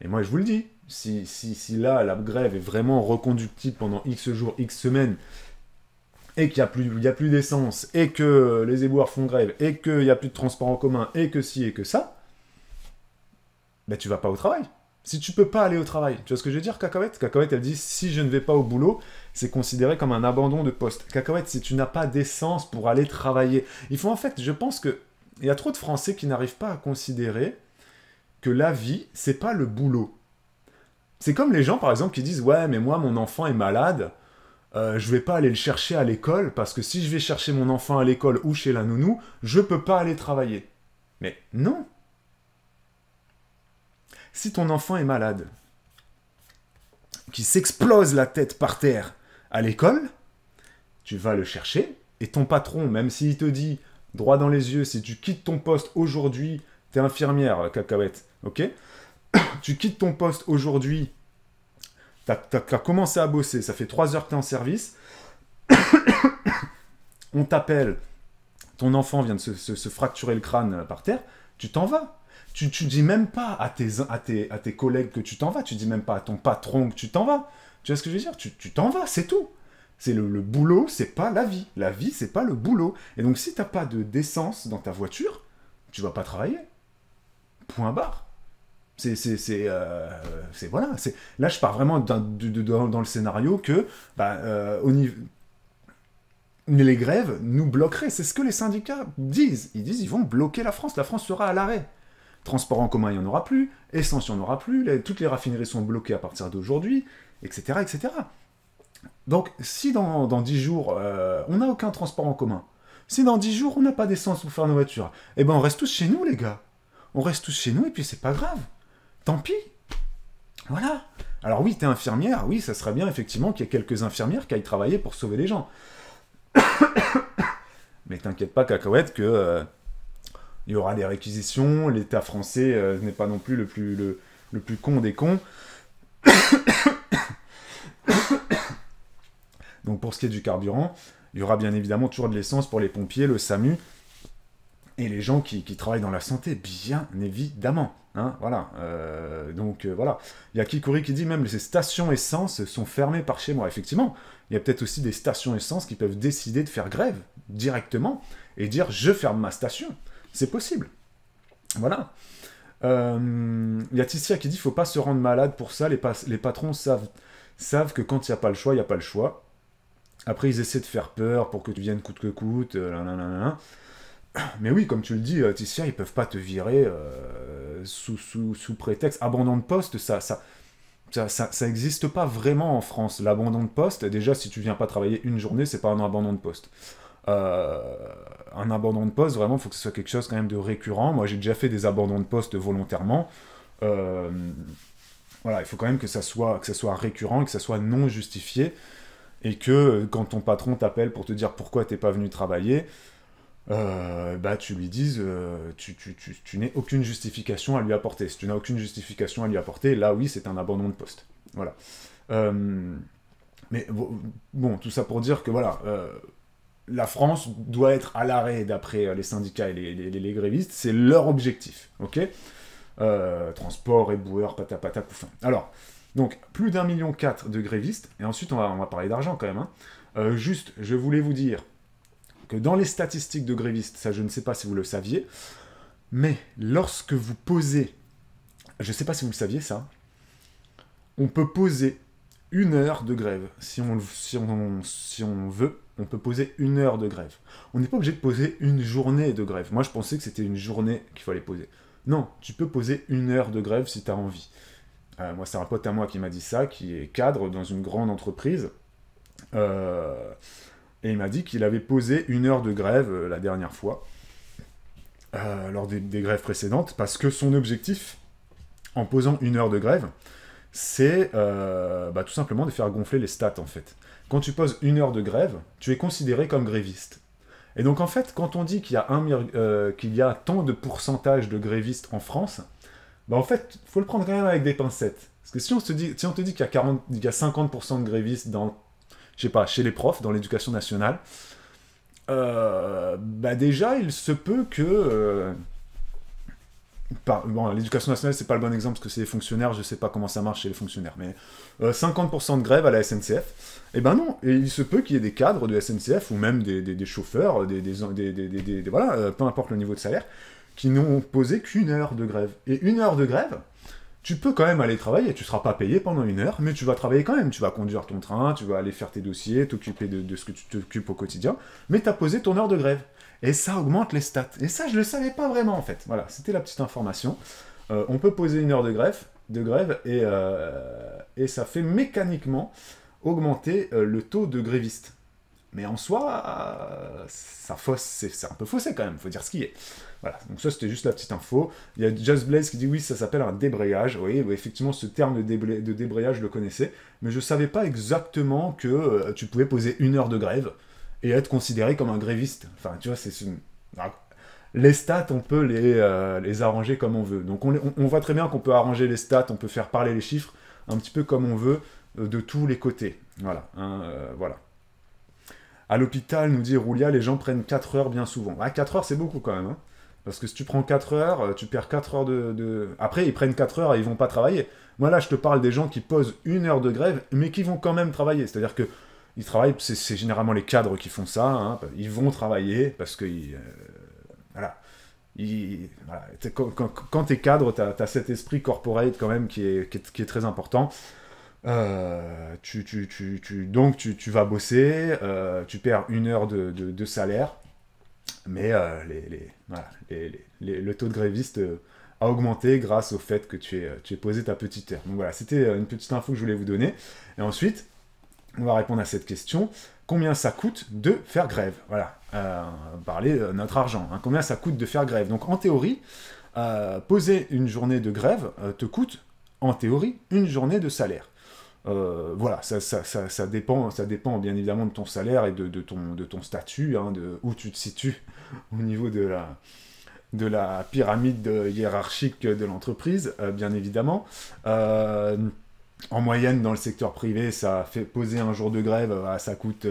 moi, je vous le dis, si là, la grève est vraiment reconductible pendant X jours, X semaines, et qu'il n'y a plus d'essence, et que les éboueurs font grève, et qu'il n'y a plus de transport en commun, et que ci, et que ça, ben tu vas pas au travail. Si tu peux pas aller au travail, tu vois ce que je veux dire, Cacahuète ? Cacahuète, elle dit, si je ne vais pas au boulot, c'est considéré comme un abandon de poste. Cacahuète, si tu n'as pas d'essence pour aller travailler, il faut en fait, je pense que il y a trop de Français qui n'arrivent pas à considérer que la vie, c'est pas le boulot. C'est comme les gens, par exemple, qui disent, ouais, mais moi, mon enfant est malade, je vais pas aller le chercher à l'école, parce que si je vais chercher mon enfant à l'école ou chez la nounou, je peux pas aller travailler. Mais non. Si ton enfant est malade, qui s'explose la tête par terre à l'école, tu vas le chercher, et ton patron, même s'il te dit, droit dans les yeux, si tu quittes ton poste aujourd'hui, t'es infirmière, Cacahuète, ok ? Tu quittes ton poste aujourd'hui, t'as commencé à bosser, ça fait 3 heures que t'es en service, on t'appelle, ton enfant vient de se fracturer le crâne par terre, tu t'en vas. Tu dis même pas à tes collègues que tu t'en vas, tu dis même pas à ton patron que tu t'en vas. Tu vois ce que je veux dire ? Tu t'en vas, c'est tout. C'est le boulot, c'est pas la vie. La vie, c'est pas le boulot. Et donc, si t'as pas d'essence dans ta voiture, tu vas pas travailler. Point barre. Voilà. Là, je pars vraiment dans le scénario que, au niveau... les grèves nous bloqueraient. C'est ce que les syndicats disent. Ils disent, ils vont bloquer la France. La France sera à l'arrêt. Transport en commun, il n'y en aura plus. Essence, il n'y en aura plus. Toutes les raffineries sont bloquées à partir d'aujourd'hui, etc., etc. Donc, si dans 10 jours, on n'a aucun transport en commun, si dans 10 jours, on n'a pas d'essence pour faire nos voitures, eh ben, on reste tous chez nous, les gars. On reste tous chez nous, et puis c'est pas grave. Tant pis. Voilà. Alors oui, t'es infirmière. Oui, ça serait bien, effectivement, qu'il y ait quelques infirmières qui aillent travailler pour sauver les gens. Mais t'inquiète pas, Cacahuète, que... il y aura des réquisitions, l'État français n'est pas non plus le plus con des cons. Donc pour ce qui est du carburant, il y aura bien évidemment toujours de l'essence pour les pompiers, le SAMU, Et les gens qui travaillent dans la santé, bien évidemment. Hein, voilà. Donc voilà. Il y a Kikuri qui dit même ces stations essence sont fermées par chez moi. Effectivement, il y a peut-être aussi des stations essence qui peuvent décider de faire grève directement et dire je ferme ma station. C'est possible. Voilà. Il y a Tissia qui dit faut pas se rendre malade pour ça. Les patrons savent que quand il n'y a pas le choix, il n'y a pas le choix. Après, ils essaient de faire peur pour que tu viennes coûte que coûte. Mais oui, comme tu le dis, Tissia, ils peuvent pas te virer sous prétexte. Abandon de poste, ça existe pas vraiment en France. L'abandon de poste, déjà, si tu viens pas travailler une journée, c'est pas un abandon de poste. Un abandon de poste, vraiment, il faut que ce soit quelque chose quand même de récurrent. Moi, j'ai déjà fait des abandons de poste volontairement. Voilà, il faut quand même que ça soit récurrent et que ça soit non justifié. Et que quand ton patron t'appelle pour te dire pourquoi t'es pas venu travailler, tu lui dises tu n'as aucune justification à lui apporter. Si tu n'as aucune justification à lui apporter, là oui, c'est un abandon de poste. Voilà. Mais bon, tout ça pour dire que voilà, la France doit être à l'arrêt d'après les syndicats et les grévistes, c'est leur objectif, ok. Transport, éboueur, patapata, couffin. Alors, donc, plus d'1,4 million de grévistes, et ensuite on va parler d'argent quand même, hein. Juste, je voulais vous dire que dans les statistiques de grévistes, ça je ne sais pas si vous le saviez, mais lorsque vous posez, je ne sais pas si vous le saviez ça, on peut poser 1 heure de grève, si on veut, on peut poser 1 heure de grève. On n'est pas obligé de poser une journée de grève. Moi je pensais que c'était une journée qu'il fallait poser. Non, tu peux poser 1 heure de grève si tu as envie. Moi c'est un pote à moi qui m'a dit ça, qui est cadre dans une grande entreprise, et il m'a dit qu'il avait posé 1 heure de grève la dernière fois, lors des grèves précédentes, parce que son objectif, en posant 1 heure de grève, c'est tout simplement de faire gonfler les stats, en fait. Quand tu poses 1 heure de grève, tu es considéré comme gréviste. Et donc, en fait, quand on dit qu'il y a tant de pourcentage de grévistes en France, en fait, il faut le prendre quand même avec des pincettes. Parce que si on te dit qu'il y a 50% de grévistes dans, je sais pas, chez les profs, dans l'éducation nationale, déjà, il se peut que... l'éducation nationale, c'est pas le bon exemple, parce que c'est les fonctionnaires, je sais pas comment ça marche chez les fonctionnaires, mais 50% de grève à la SNCF, non, et il se peut qu'il y ait des cadres de SNCF, ou même des chauffeurs, voilà, peu importe le niveau de salaire, qui n'ont posé qu'1 heure de grève. Et 1 heure de grève, tu peux quand même aller travailler, tu seras pas payé pendant 1 heure, mais tu vas travailler quand même, tu vas conduire ton train, tu vas aller faire tes dossiers, t'occuper de ce que tu t'occupes au quotidien, mais tu as posé ton heure de grève. Et ça augmente les stats. Et ça, je le savais pas vraiment, en fait. Voilà, c'était la petite information. On peut poser 1 heure de grève et ça fait mécaniquement augmenter le taux de grévistes. Mais en soi, c'est un peu faussé quand même, faut dire ce qui est. Voilà, donc ça c'était juste la petite info. Il y a Just Blaze qui dit oui, ça s'appelle un débrayage. Oui, effectivement, ce terme de débrayage, je le connaissais, mais je savais pas exactement que tu pouvais poser 1 heure de grève et être considéré comme un gréviste. Enfin, tu vois, les stats, on peut les arranger comme on veut. Donc on voit très bien qu'on peut arranger les stats, on peut faire parler les chiffres un petit peu comme on veut, de tous les côtés. Voilà, voilà. À l'hôpital, nous dit Roulia, les gens prennent 4 heures bien souvent. 4 heures, c'est beaucoup quand même. Hein. Parce que si tu prends 4 heures, tu perds 4 heures de... Après, ils prennent 4 heures et ils vont pas travailler. Moi, là, je te parle des gens qui posent 1 heure de grève, mais qui vont quand même travailler. C'est-à-dire que ils travaillent, c'est généralement les cadres qui font ça. Hein. Ils vont travailler parce que... voilà. Quand t'es cadre, t'as cet esprit corporate quand même qui est très important. Donc tu vas bosser, tu perds 1 heure de salaire, mais le taux de gréviste a augmenté grâce au fait que tu aies posé ta petite heure. Donc voilà, c'était une petite info que je voulais vous donner. Et ensuite, on va répondre à cette question. Combien ça coûte de faire grève? Voilà, on va parler de notre argent. Hein. Combien ça coûte de faire grève? Donc en théorie, poser une journée de grève te coûte, en théorie, une journée de salaire. Voilà, ça dépend bien évidemment de ton salaire et de ton statut, hein, de où tu te situes au niveau de la pyramide hiérarchique de l'entreprise, bien évidemment. En moyenne, dans le secteur privé, ça fait poser un jour de grève, ça coûte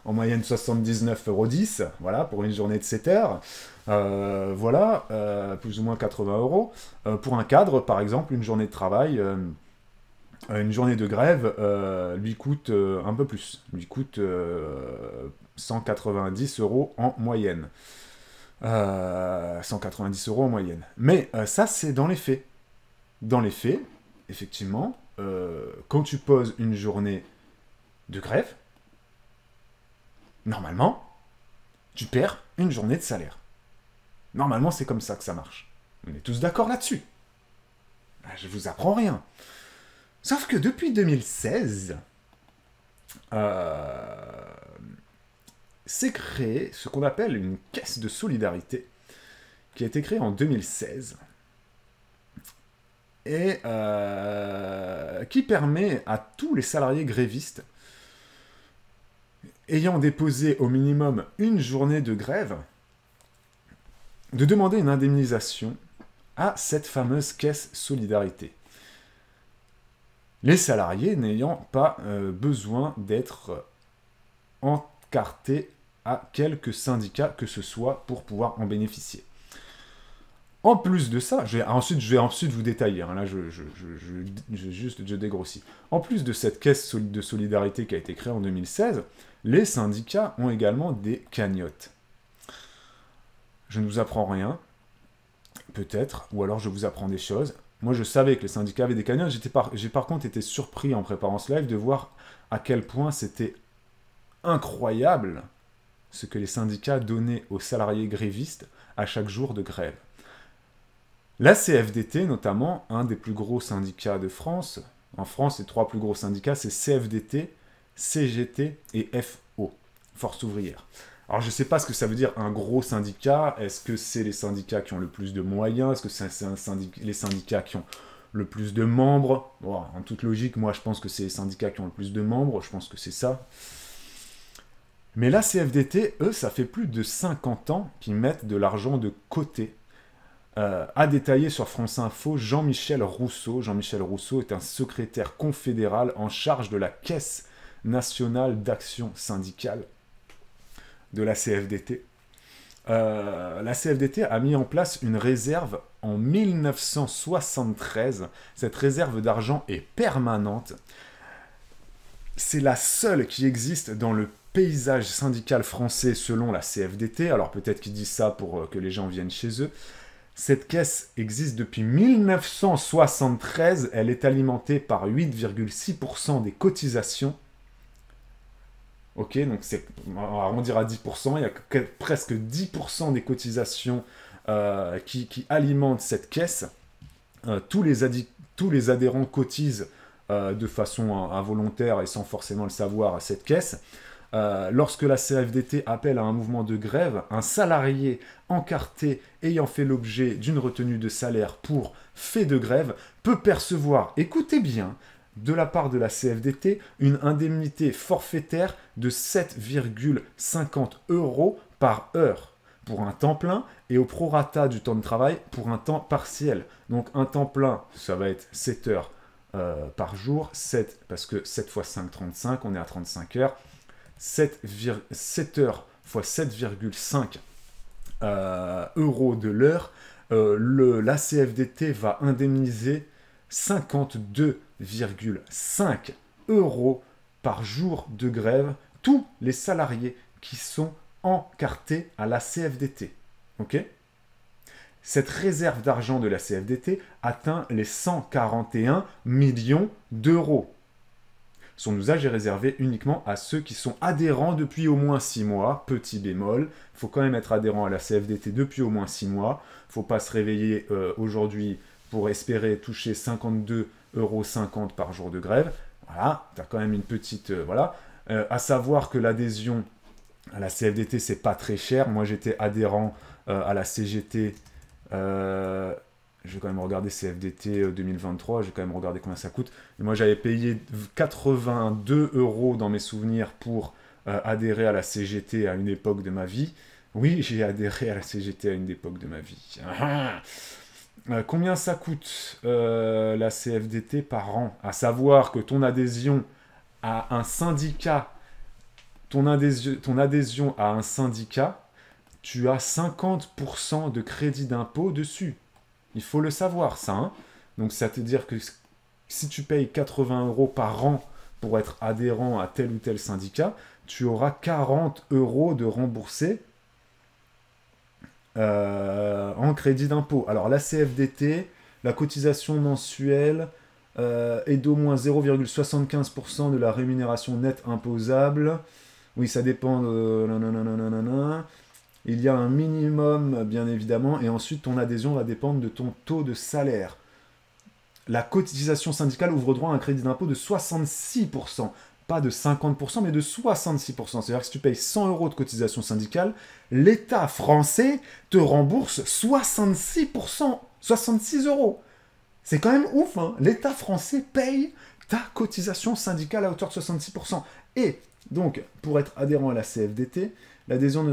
en moyenne 79,10 €, voilà, pour une journée de 7 heures. Voilà, plus ou moins 80 €. Pour un cadre, par exemple, une journée de travail, une journée de grève lui coûte un peu plus, lui coûte 190 € en moyenne. 190 € en moyenne. Mais ça, c'est dans les faits. Dans les faits, effectivement, quand tu poses une journée de grève, normalement, tu perds une journée de salaire. Normalement, c'est comme ça que ça marche. On est tous d'accord là-dessus. Je vous apprends rien. Sauf que depuis 2016, c'est créé ce qu'on appelle une caisse de solidarité, qui a été créée en 2016, et qui permet à tous les salariés grévistes ayant déposé au minimum une journée de grève de demander une indemnisation à cette fameuse caisse solidarité. Les salariés n'ayant pas besoin d'être encartés à quelques syndicats que ce soit pour pouvoir en bénéficier. En plus de ça, je vais ensuite vous détailler, hein, là je dégrossis. En plus de cette caisse de solidarité qui a été créée en 2016, les syndicats ont également des cagnottes. Je ne vous apprends rien, peut-être, ou alors je vous apprends des choses. Moi, je savais que les syndicats avaient des cagnottes. J'ai par contre été surpris en préparant ce live de voir à quel point c'était incroyable ce que les syndicats donnaient aux salariés grévistes à chaque jour de grève. La CFDT, notamment, un des plus gros syndicats de France. En France, les 3 plus gros syndicats, c'est CFDT, CGT et FO, Force ouvrière. Alors, je ne sais pas ce que ça veut dire un gros syndicat. Est-ce que c'est les syndicats qui ont le plus de moyens? Est-ce que c'est les syndicats qui ont le plus de membres? Bon, en toute logique, moi, je pense que c'est les syndicats qui ont le plus de membres. Je pense que c'est ça. Mais la CFDT, eux, ça fait plus de 50 ans qu'ils mettent de l'argent de côté. A détaillé sur France Info Jean-Michel Rousseau. Jean-Michel Rousseau est un secrétaire confédéral en charge de la Caisse nationale d'action syndicale de la CFDT. La CFDT a mis en place une réserve en 1973. Cette réserve d'argent est permanente. C'est la seule qui existe dans le paysage syndical français selon la CFDT. Alors peut-être qu'ils disent ça pour que les gens viennent chez eux. Cette caisse existe depuis 1973. Elle est alimentée par 8,6% des cotisations. Ok, donc on va arrondir à 10%, il y a presque 10% des cotisations qui alimentent cette caisse. Tous les adhérents cotisent de façon involontaire et sans forcément le savoir à cette caisse. Lorsque la CFDT appelle à un mouvement de grève, un salarié encarté ayant fait l'objet d'une retenue de salaire pour fait de grève peut percevoir, écoutez bien, de la part de la CFDT, une indemnité forfaitaire de 7,50 € par heure pour un temps plein et au prorata du temps de travail pour un temps partiel. Donc un temps plein, ça va être 7 heures par jour, parce que 7 x 5, 35, on est à 35 heures. 7 heures x 7,5 € de l'heure, la CFDT va indemniser 52,5 € par jour de grève tous les salariés qui sont encartés à la CFDT. Ok ? Cette réserve d'argent de la CFDT atteint les 141 millions d'euros. Son usage est réservé uniquement à ceux qui sont adhérents depuis au moins 6 mois. Petit bémol, il faut quand même être adhérent à la CFDT depuis au moins 6 mois. Il ne faut pas se réveiller aujourd'hui pour espérer toucher 52,50 € par jour de grève. Voilà, tu as quand même une petite... voilà. À savoir que l'adhésion à la CFDT, c'est pas très cher. Moi, j'étais adhérent à la CGT... je vais quand même regarder CFDT 2023, je vais quand même regarder combien ça coûte. Et moi, j'avais payé 82 € dans mes souvenirs pour adhérer à la CGT à une époque de ma vie. Oui, j'ai adhéré à la CGT à une époque de ma vie. Combien ça coûte la CFDT par an? À savoir que ton adhésion à un syndicat, ton adhésion à un syndicat, tu as 50% de crédit d'impôt dessus. Il faut le savoir, ça. Hein. Donc, ça veut dire que si tu payes 80 € par an pour être adhérent à tel ou tel syndicat, tu auras 40 € de remboursés en crédit d'impôt. Alors, la CFDT, la cotisation mensuelle est d'au moins 0,75% de la rémunération nette imposable. Oui, ça dépend de... nanana. Il y a un minimum, bien évidemment, et ensuite ton adhésion va dépendre de ton taux de salaire. La cotisation syndicale ouvre droit à un crédit d'impôt de 66%. Pas de 50%, mais de 66%. C'est-à-dire que si tu payes 100 € de cotisation syndicale, l'État français te rembourse 66%. 66 €. C'est quand même ouf, hein. L'État français paye ta cotisation syndicale à hauteur de 66%. Et donc, pour être adhérent à la CFDT, l'adhésion de...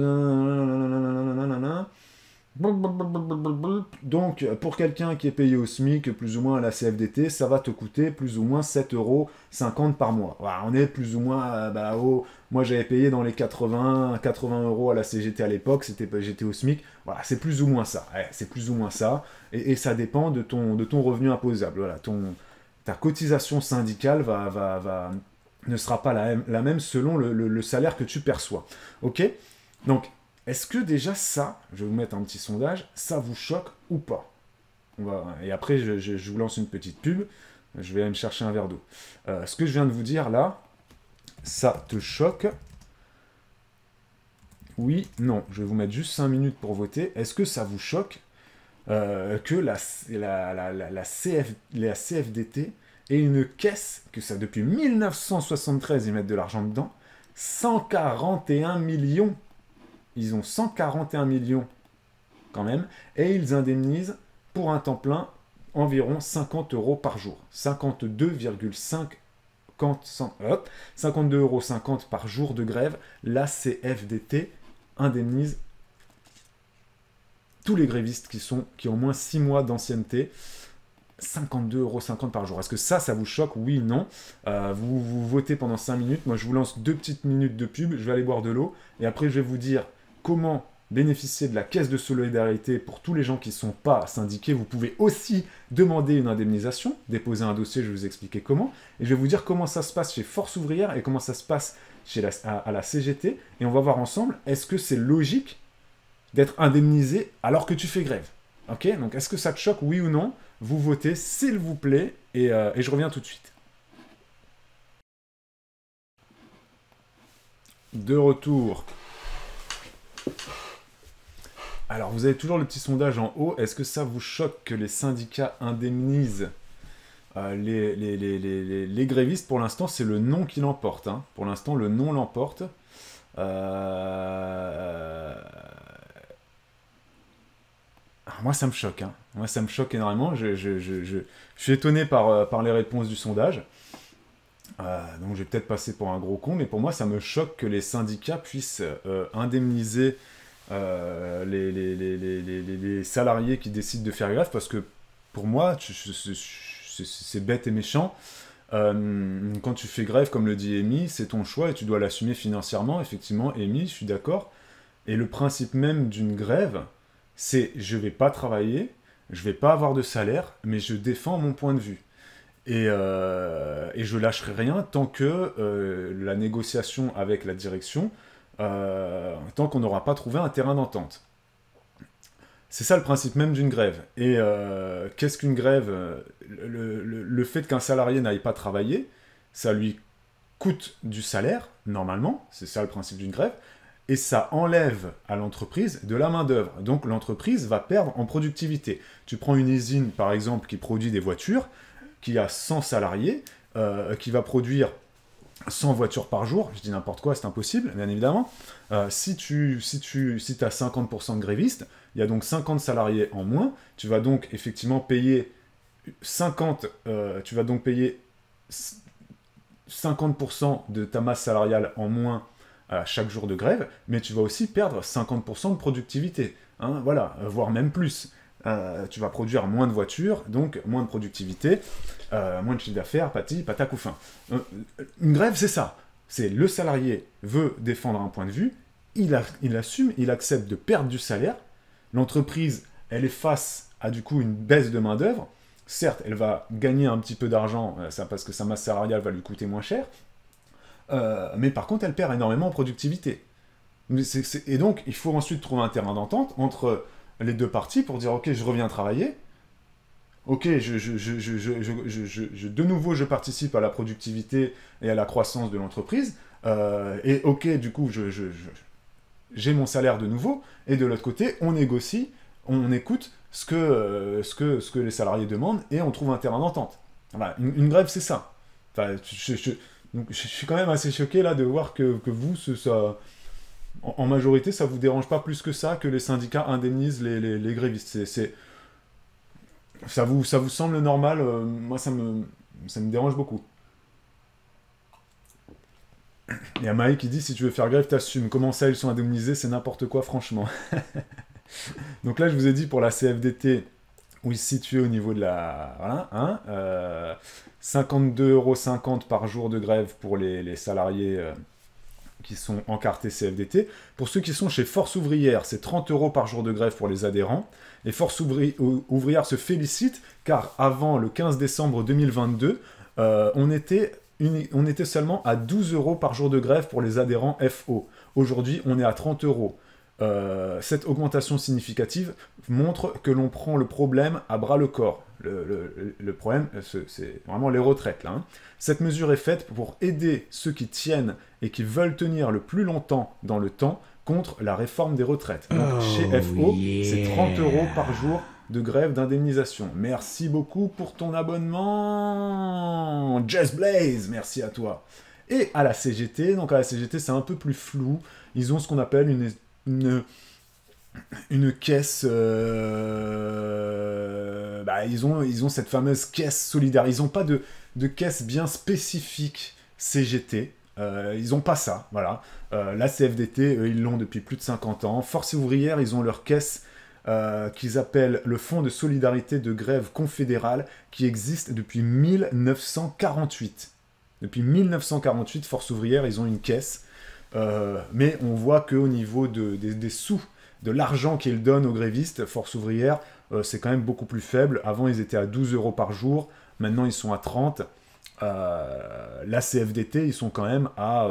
Donc, pour quelqu'un qui est payé au SMIC, plus ou moins à la CFDT, ça va te coûter plus ou moins 7,50 € par mois. Voilà, on est plus ou moins Moi, j'avais payé dans les 80 € à la CGT à l'époque, j'étais au SMIC. Voilà, c'est plus ou moins ça. Ouais, c'est plus ou moins ça. Et ça dépend de ton revenu imposable. Voilà, ta cotisation syndicale ne sera pas la même selon le salaire que tu perçois. Ok? Donc, est-ce que déjà ça, je vais vous mettre un petit sondage, ça vous choque ou pas? Et après, je vous lance une petite pub. Je vais aller me chercher un verre d'eau. Ce que je viens de vous dire là, ça te choque? Oui, non. Je vais vous mettre juste 5 minutes pour voter. Est-ce que ça vous choque que la CFDT ait une caisse, que ça depuis 1973, ils mettent de l'argent dedans, 141 millions. Ils ont 141 millions quand même, et ils indemnisent pour un temps plein environ 50 € par jour. 52,50 € par jour de grève. La CFDT indemnise tous les grévistes qui ont au moins 6 mois d'ancienneté. 52,50 € par jour. Est-ce que ça vous choque? Oui, non. Vous votez pendant 5 minutes. Moi, je vous lance 2 petites minutes de pub. Je vais aller boire de l'eau. Et après, je vais vous dire comment bénéficier de la caisse de solidarité pour tous les gens qui ne sont pas syndiqués. Vous pouvez aussi demander une indemnisation, déposer un dossier, je vais vous expliquer comment. Et je vais vous dire comment ça se passe chez Force Ouvrière et comment ça se passe à la CGT. Et on va voir ensemble, est-ce que c'est logique d'être indemnisé alors que tu fais grève? Ok? Donc est-ce que ça te choque, oui ou non? Vous votez, s'il vous plaît, et je reviens tout de suite. De retour. Alors, vous avez toujours le petit sondage en haut. Est-ce que ça vous choque que les syndicats indemnisent les grévistes? Pour l'instant, c'est le non qui l'emporte. Hein. Pour l'instant, le non l'emporte. Moi, ça me choque. Hein. Moi, ça me choque énormément. Je suis étonné par les réponses du sondage. Donc, je vais peut-être passer pour un gros con, mais pour moi, ça me choque que les syndicats puissent indemniser les salariés qui décident de faire grève, parce que pour moi, c'est bête et méchant. Quand tu fais grève, comme le dit Amy, c'est ton choix et tu dois l'assumer financièrement. Effectivement, Amy, je suis d'accord. Et le principe même d'une grève, c'est je vais pas travailler, je vais pas avoir de salaire, mais je défends mon point de vue. Et je lâcherai rien tant que la négociation avec la direction, tant qu'on n'aura pas trouvé un terrain d'entente. C'est ça le principe même d'une grève. Et qu'est-ce qu'une grève? Le fait qu'un salarié n'aille pas travailler, ça lui coûte du salaire, normalement, c'est ça le principe d'une grève, et ça enlève à l'entreprise de la main-d'œuvre. Donc l'entreprise va perdre en productivité. Tu prends une usine, par exemple, qui produit des voitures, qui a 100 salariés, qui va produire 100 voitures par jour, je dis n'importe quoi, c'est impossible, bien évidemment. Si tu as 50% de grévistes, il y a donc 50 salariés en moins, tu vas donc effectivement payer 50% de ta masse salariale en moins à chaque jour de grève, mais tu vas aussi perdre 50% de productivité, hein, voilà, voire même plus. tu vas produire moins de voitures, donc moins de productivité, moins de chiffre d'affaires, pata couffin. Une grève, c'est ça. C'est le salarié veut défendre un point de vue, il assume, il accepte de perdre du salaire, l'entreprise, elle est face à du coup une baisse de main-d'œuvre. Certes, elle va gagner un petit peu d'argent, parce que sa masse salariale va lui coûter moins cher, mais par contre, elle perd énormément en productivité. Et donc, il faut ensuite trouver un terrain d'entente entre les deux parties pour dire, ok, je reviens travailler, ok, de nouveau, je participe à la productivité et à la croissance de l'entreprise, et ok, du coup, j'ai mon salaire de nouveau, et de l'autre côté, on négocie, on écoute ce que les salariés demandent, et on trouve un terrain d'entente. Voilà, une grève, c'est ça. Enfin, donc, je suis quand même assez choqué là de voir que vous, en majorité, ça vous dérange pas plus que ça que les syndicats indemnisent les grévistes. Ça vous semble normal? Moi, ça me dérange beaucoup. Il y a Mike qui dit, si tu veux faire grève, t'assumes. Comment ça, ils sont indemnisés? C'est n'importe quoi, franchement. Donc là, je vous ai dit pour la CFDT, où il se situait au niveau de la... Voilà, hein, 52,50 € par jour de grève pour les salariés qui sont encartés CFDT. Pour ceux qui sont chez Force Ouvrière, c'est 30 € par jour de grève pour les adhérents. Et Force Ouvrière se félicite, car avant le 15 décembre 2022, on était seulement à 12 € par jour de grève pour les adhérents FO. Aujourd'hui, on est à 30 €. Cette augmentation significative montre que l'on prend le problème à bras le corps. Le problème, c'est vraiment les retraites, là. Hein. Cette mesure est faite pour aider ceux qui tiennent et qui veulent tenir le plus longtemps dans le temps contre la réforme des retraites. Donc, chez FO, c'est 30 € par jour de grève d'indemnisation. Merci beaucoup pour ton abonnement, Jazz Blaze, merci à toi. Et à la CGT, donc à la CGT, c'est un peu plus flou. Ils ont ce qu'on appelle une caisse... ils ont cette fameuse caisse solidaire. Ils n'ont pas de caisse bien spécifique CGT. Ils n'ont pas ça, voilà. La CFDT, eux, ils l'ont depuis plus de 50 ans. Force ouvrière, ils ont leur caisse qu'ils appellent le Fonds de solidarité de grève confédérale, qui existe depuis 1948. Depuis 1948, Force ouvrière, ils ont une caisse. Mais on voit qu'au niveau des sous, de l'argent qu'ils donnent aux grévistes, Force ouvrière, c'est quand même beaucoup plus faible. Avant, ils étaient à 12 € par jour. Maintenant, ils sont à 30. La CFDT, ils sont quand même à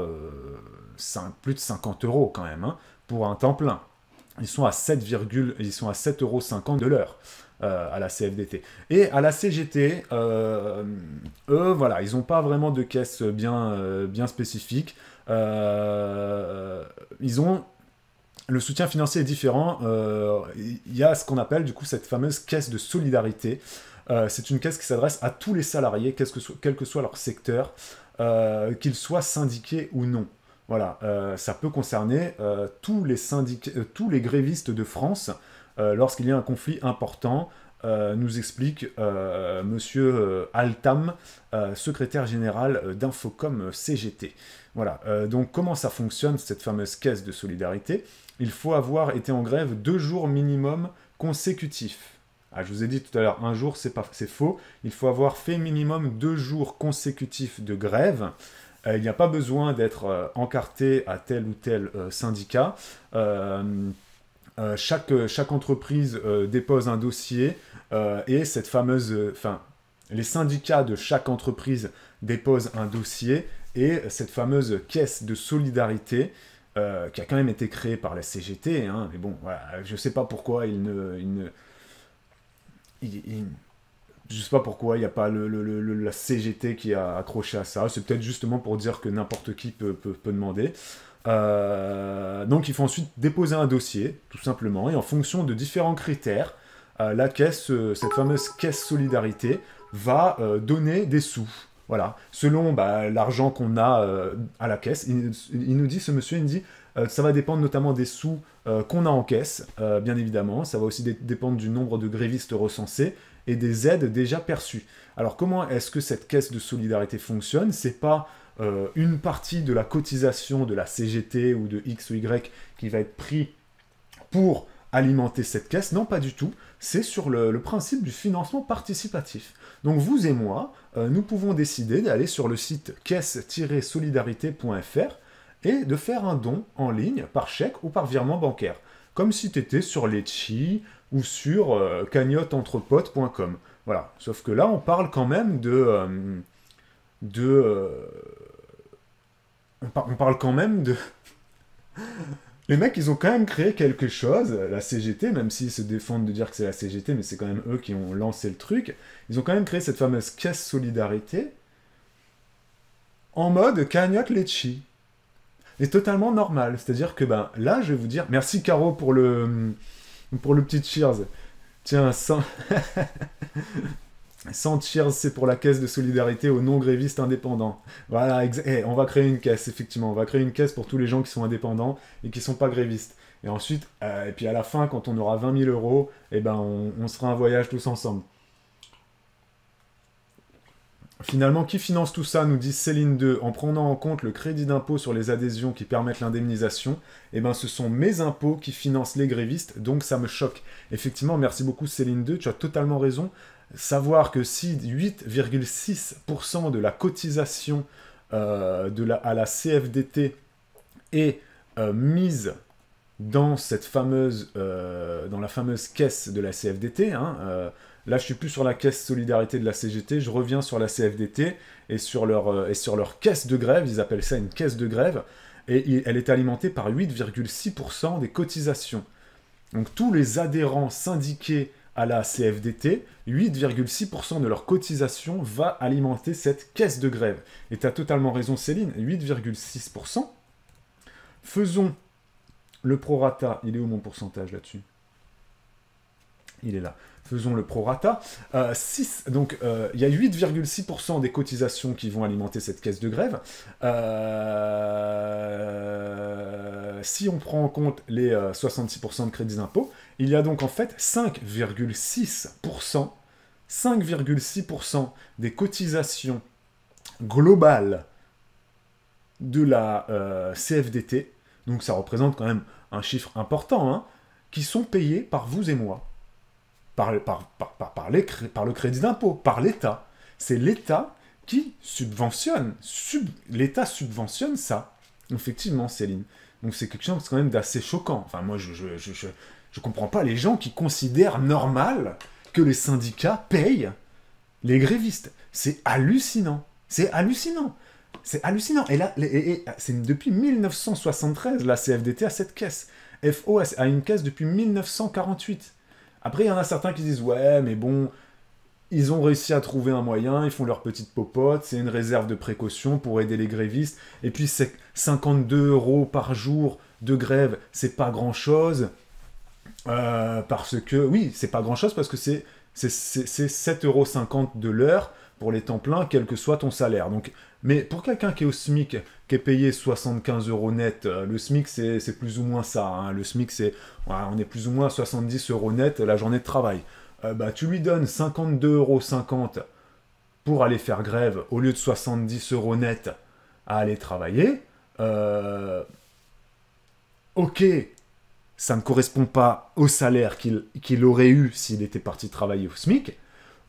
plus de 50 € quand même, hein, pour un temps plein. Ils sont à 7,50 € de l'heure à la CFDT. Et à la CGT, eux, voilà, ils n'ont pas vraiment de caisse bien spécifique. Ils ont... Le soutien financier est différent. Il y a ce qu'on appelle du coup cette fameuse caisse de solidarité. C'est une caisse qui s'adresse à tous les salariés, quel que soit leur secteur, qu'ils soient syndiqués ou non. Voilà, ça peut concerner tous les grévistes de France. Lorsqu'il y a un conflit important, nous explique Monsieur Altam, secrétaire général d'Infocom CGT. Voilà, donc comment ça fonctionne, cette fameuse caisse de solidarité? Il faut avoir été en grève 2 jours minimum consécutifs. Ah, je vous ai dit tout à l'heure, un jour, c'est faux. Il faut avoir fait minimum 2 jours consécutifs de grève. Il n'y a pas besoin d'être encarté à tel ou tel syndicat. Chaque entreprise dépose un dossier et cette fameuse... les syndicats de chaque entreprise déposent un dossier et cette fameuse caisse de solidarité qui a quand même été créée par la CGT, hein, mais bon, voilà, je ne sais pas pourquoi je sais pas pourquoi il n'y a pas la CGT qui a accroché à ça. C'est peut-être justement pour dire que n'importe qui peut demander. Donc il faut ensuite déposer un dossier, tout simplement, et en fonction de différents critères, la caisse, cette fameuse caisse solidarité, va donner des sous. Voilà, selon l'argent qu'on a à la caisse. Il nous dit, ce monsieur, il nous dit, ça va dépendre notamment des sous qu'on a en caisse, bien évidemment. Ça va aussi dépendre du nombre de grévistes recensés et des aides déjà perçues. Alors comment est-ce que cette caisse de solidarité fonctionne? C'est pas une partie de la cotisation de la CGT ou de X ou Y qui va être pris pour alimenter cette caisse. Non, pas du tout. C'est sur le principe du financement participatif. Donc vous et moi, nous pouvons décider d'aller sur le site caisse-solidarité.fr et de faire un don en ligne par chèque ou par virement bancaire. Comme si tu étais sur Litchi ou sur cagnotteentre-potes.com. Voilà. Sauf que là, on parle quand même on parle quand même de... Les mecs, ils ont quand même créé quelque chose, la CGT, même s'ils se défendent de dire que c'est la CGT, mais c'est quand même eux qui ont lancé le truc. Ils ont quand même créé cette fameuse caisse solidarité en mode cagnotte Litchi. Et totalement normal. C'est-à-dire que, ben, là, je vais vous dire... Merci, Caro, pour le petit cheers. Tiens, 100 cheers, c'est pour la caisse de solidarité aux non-grévistes indépendants. Voilà, on va créer une caisse, effectivement. On va créer une caisse pour tous les gens qui sont indépendants et qui ne sont pas grévistes. Et ensuite, et puis à la fin, quand on aura 20 000 euros, eh ben, on se fera un voyage tous ensemble. Finalement, qui finance tout ça, nous dit Céline 2, en prenant en compte le crédit d'impôt sur les adhésions qui permettent l'indemnisation, eh ben, ce sont mes impôts qui financent les grévistes, donc ça me choque. Effectivement, merci beaucoup Céline 2, tu as totalement raison. Savoir que si 8,6% de la cotisation à la CFDT est mise dans dans la fameuse caisse de la CFDT, là, je suis plus sur la caisse solidarité de la CGT, je reviens sur la CFDT et sur leur caisse de grève, ils appellent ça une caisse de grève, et elle est alimentée par 8,6% des cotisations. Donc tous les adhérents syndiqués à la CFDT, 8,6% de leur cotisation va alimenter cette caisse de grève. Et tu as totalement raison Céline, 8,6%. Faisons le prorata, il est où mon pourcentage là-dessus ? Il est là. Faisons le prorata. Donc, il y a 8,6% des cotisations qui vont alimenter cette caisse de grève. Si on prend en compte les 66% de crédits d'impôt, il y a donc en fait 5,6% des cotisations globales de la CFDT, donc ça représente quand même un chiffre important, qui sont payées par vous et moi. Par le crédit d'impôt, par l'État. C'est l'État qui subventionne. L'État subventionne ça. Effectivement, Céline. Donc c'est quelque chose quand même d'assez choquant. Enfin, moi, je comprends pas les gens qui considèrent normal que les syndicats payent les grévistes. C'est hallucinant. C'est hallucinant. C'est hallucinant. Et là, c'est depuis 1973, la CFDT a cette caisse. FO a une caisse depuis 1948. Après, il y en a certains qui disent « Ouais, mais bon, ils ont réussi à trouver un moyen, ils font leur petite popote, c'est une réserve de précaution pour aider les grévistes. Et puis, c'est 52 € par jour de grève, c'est pas grand-chose. Parce que, oui, c'est pas grand-chose parce que c'est 7,50 € de l'heure pour les temps pleins, quel que soit ton salaire. Donc, mais pour quelqu'un qui est au SMIC, qui est payé 75 € net, le SMIC, c'est plus ou moins ça. Le SMIC, on est plus ou moins à 70 € net la journée de travail. Tu lui donnes 52,50 € pour aller faire grève, au lieu de 70 € net à aller travailler. Ok, ça ne correspond pas au salaire qu'il aurait eu s'il était parti travailler au SMIC,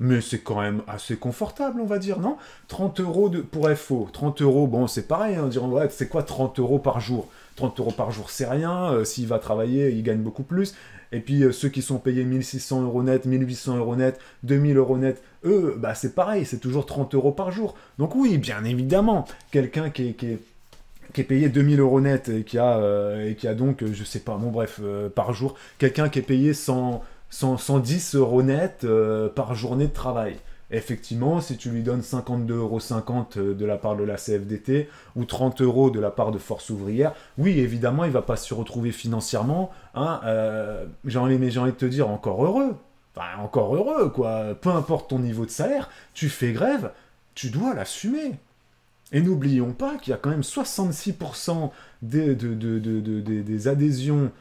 mais c'est quand même assez confortable, on va dire, non ? 30 € pour FO, 30 €, bon, c'est pareil, on dirait, ouais, c'est quoi 30 € par jour ? 30 € par jour, c'est rien, s'il va travailler, il gagne beaucoup plus. Et puis, ceux qui sont payés 1600 € net, 1800 € net, 2000 € net, eux, c'est pareil, c'est toujours 30 € par jour. Donc oui, bien évidemment, quelqu'un qui est payé 2000 € net et qui a donc, je sais pas, bon bref, par jour, quelqu'un qui est payé 110 € net par journée de travail. Effectivement, si tu lui donnes 52,50 € de la part de la CFDT ou 30 € de la part de Force Ouvrière, oui, évidemment, il ne va pas se retrouver financièrement. J'ai envie de te dire, encore heureux. Enfin, encore heureux, quoi. Peu importe ton niveau de salaire, tu fais grève, tu dois l'assumer. Et n'oublions pas qu'il y a quand même 66% des adhésions